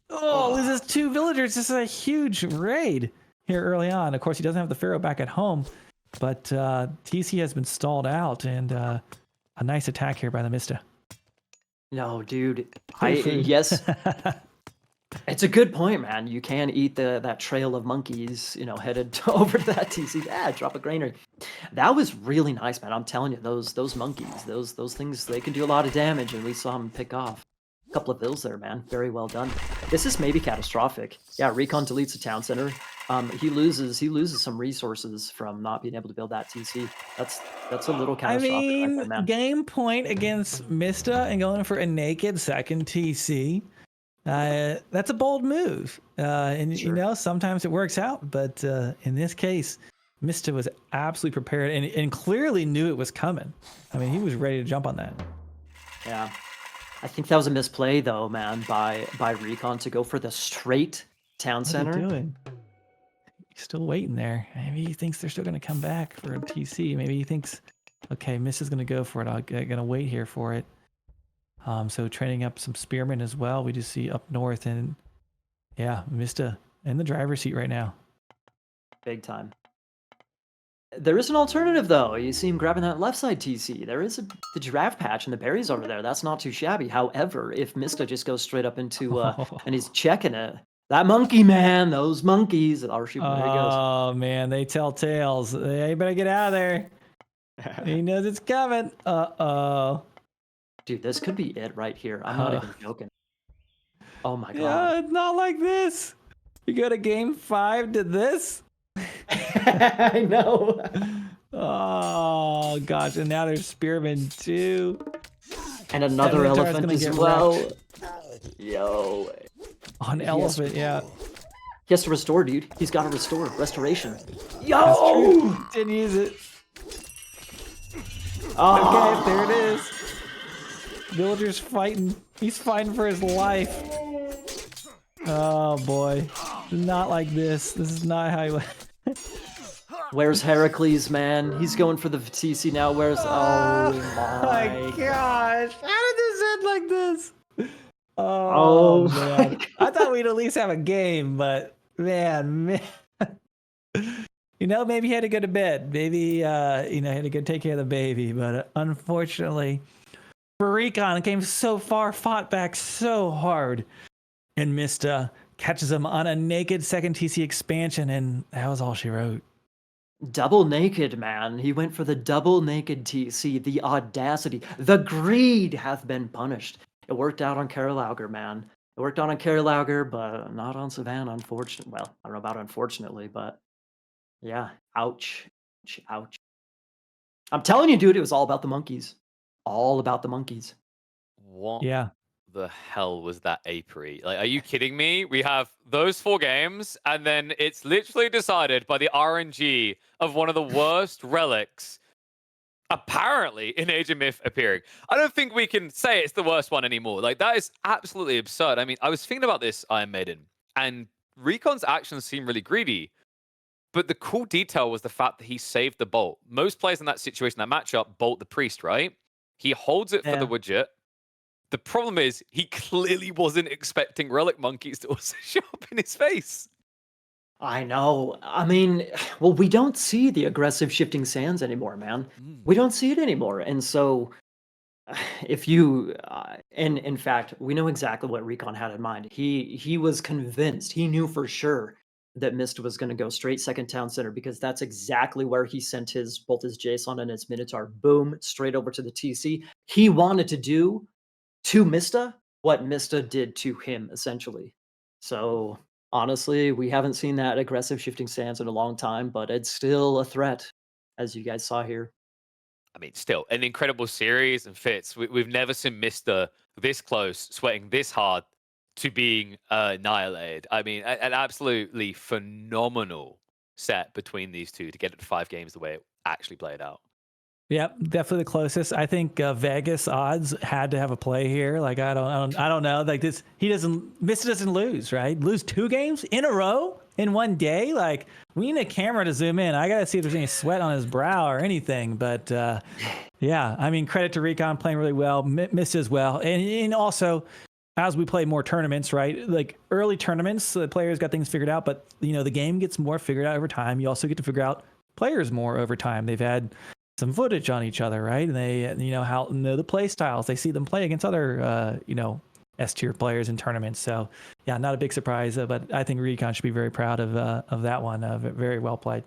Oh, loses 2 villagers. This is a huge raid here early on. Of course, he doesn't have the pharaoh back at home. But TC has been stalled out, and a nice attack here by the Mista. No, dude. Yes. It's a good point, man. You can eat that trail of monkeys, headed over to that TC. Yeah, drop a granary. That was really nice, man. I'm telling you, those monkeys, those things, they can do a lot of damage, and we saw them pick off a couple of kills there, man. Very well done. This is maybe catastrophic. Yeah, RecoN deletes the town center. He loses some resources from not being able to build that TC. That's a little catastrophic. I mean, right there, man. game point against Mista and going for a naked second TC. That's a bold move. And Sure. sometimes it works out, but in this case, Mista was absolutely prepared and clearly knew it was coming. I mean, he was ready to jump on that. Yeah. I think that was a misplay though, man, by RecoN to go for the straight town What's center. he doing? He's still waiting there. Maybe he thinks they're still going to come back for a TC. Maybe he thinks, okay, Mista's going to go for it. I'm going to wait here for it. So training up some spearmen as well. We just see up north, and yeah, Mista in the driver's seat right now. Big time. There is an alternative though. You see him grabbing that left side TC. There is the giraffe patch and the berries over there. That's not too shabby. However, if Mista just goes straight up into and he's checking it, that monkey, man, those monkeys. Oh, shoot, there he goes. Oh man, they tell tales. Hey, you better get out of there. He knows it's coming. Uh-oh. Dude, this could be it right here. I'm not even joking. Oh my god. Yeah, it's not like this. You go to game 5 to this? I know. Oh gosh, and now there's spearmen too. And another Minotaur's elephant gonna as get well. Yo. On elephant, yeah. He has to restore, dude. He's got to restore. Restoration. Yo! Didn't use it. Oh. Okay, there it is. Villager's fighting. He's fighting for his life. Oh boy. Not like this. This is not how you... Where's Heracles, man? He's going for the TC now. Where's... Oh my gosh. How did this end like this? Oh man. I thought we'd at least have a game, but man. Maybe he had to go to bed. Maybe, he had to go take care of the baby. But unfortunately, for RecoN, came so far, fought back so hard. And Mista catches him on a naked second TC expansion, and that was all she wrote. Double naked, man. He went for the double naked TC. The audacity. The greed hath been punished. It worked out on Kerlaugar, man. It worked out on Kerlaugar, but not on Savannah, unfortunately. Well, I don't know about unfortunately, but yeah. Ouch. Ouch. I'm telling you, dude, it was all about the monkeys. All about the monkeys. What Yeah. the hell was that apiary? Like, are you kidding me? We have those 4 games, and then it's literally decided by the RNG of one of the worst relics apparently in Age of Myth appearing. I don't think we can say it's the worst one anymore. Like, that is absolutely absurd. I mean, I was thinking about this, Iron Maiden, and RecoN's actions seem really greedy, but the cool detail was the fact that he saved the bolt. Most players in that situation, that matchup, bolt the priest, right? He holds it for the widget. The problem is he clearly wasn't expecting relic monkeys to also show up in his face. I know. I mean, well, we don't see the aggressive shifting sands anymore, man. We don't see it anymore. And so if you, and in fact, we know exactly what RecoN had in mind. He was convinced, he knew for sure that Mist was going to go straight second town center because that's exactly where he sent both his Jason and his Minotaur. Boom, straight over to the TC. He wanted to do to Mista what Mista did to him, essentially. So honestly, we haven't seen that aggressive shifting sands in a long time, but it's still a threat, as you guys saw here. I mean, still an incredible series and fits. We've never seen Mista this close, sweating this hard to being annihilated. I mean, an absolutely phenomenal set between these two to get it to 5 games the way it actually played out. Yep, definitely the closest. I think Vegas odds had to have a play here. Like I don't know. Like this, Mista doesn't lose, right? Lose 2 games in a row in one day. Like we need a camera to zoom in. I gotta see if there's any sweat on his brow or anything. But yeah, I mean, credit to RecoN playing really well, Mista as well, and also as we play more tournaments, right? Like early tournaments, the players got things figured out, but the game gets more figured out over time. You also get to figure out players more over time. They've had some footage on each other, right? And they, know the play styles. They see them play against other, S tier players in tournaments. So yeah, not a big surprise, but I think RecoN should be very proud of that one. Very well played.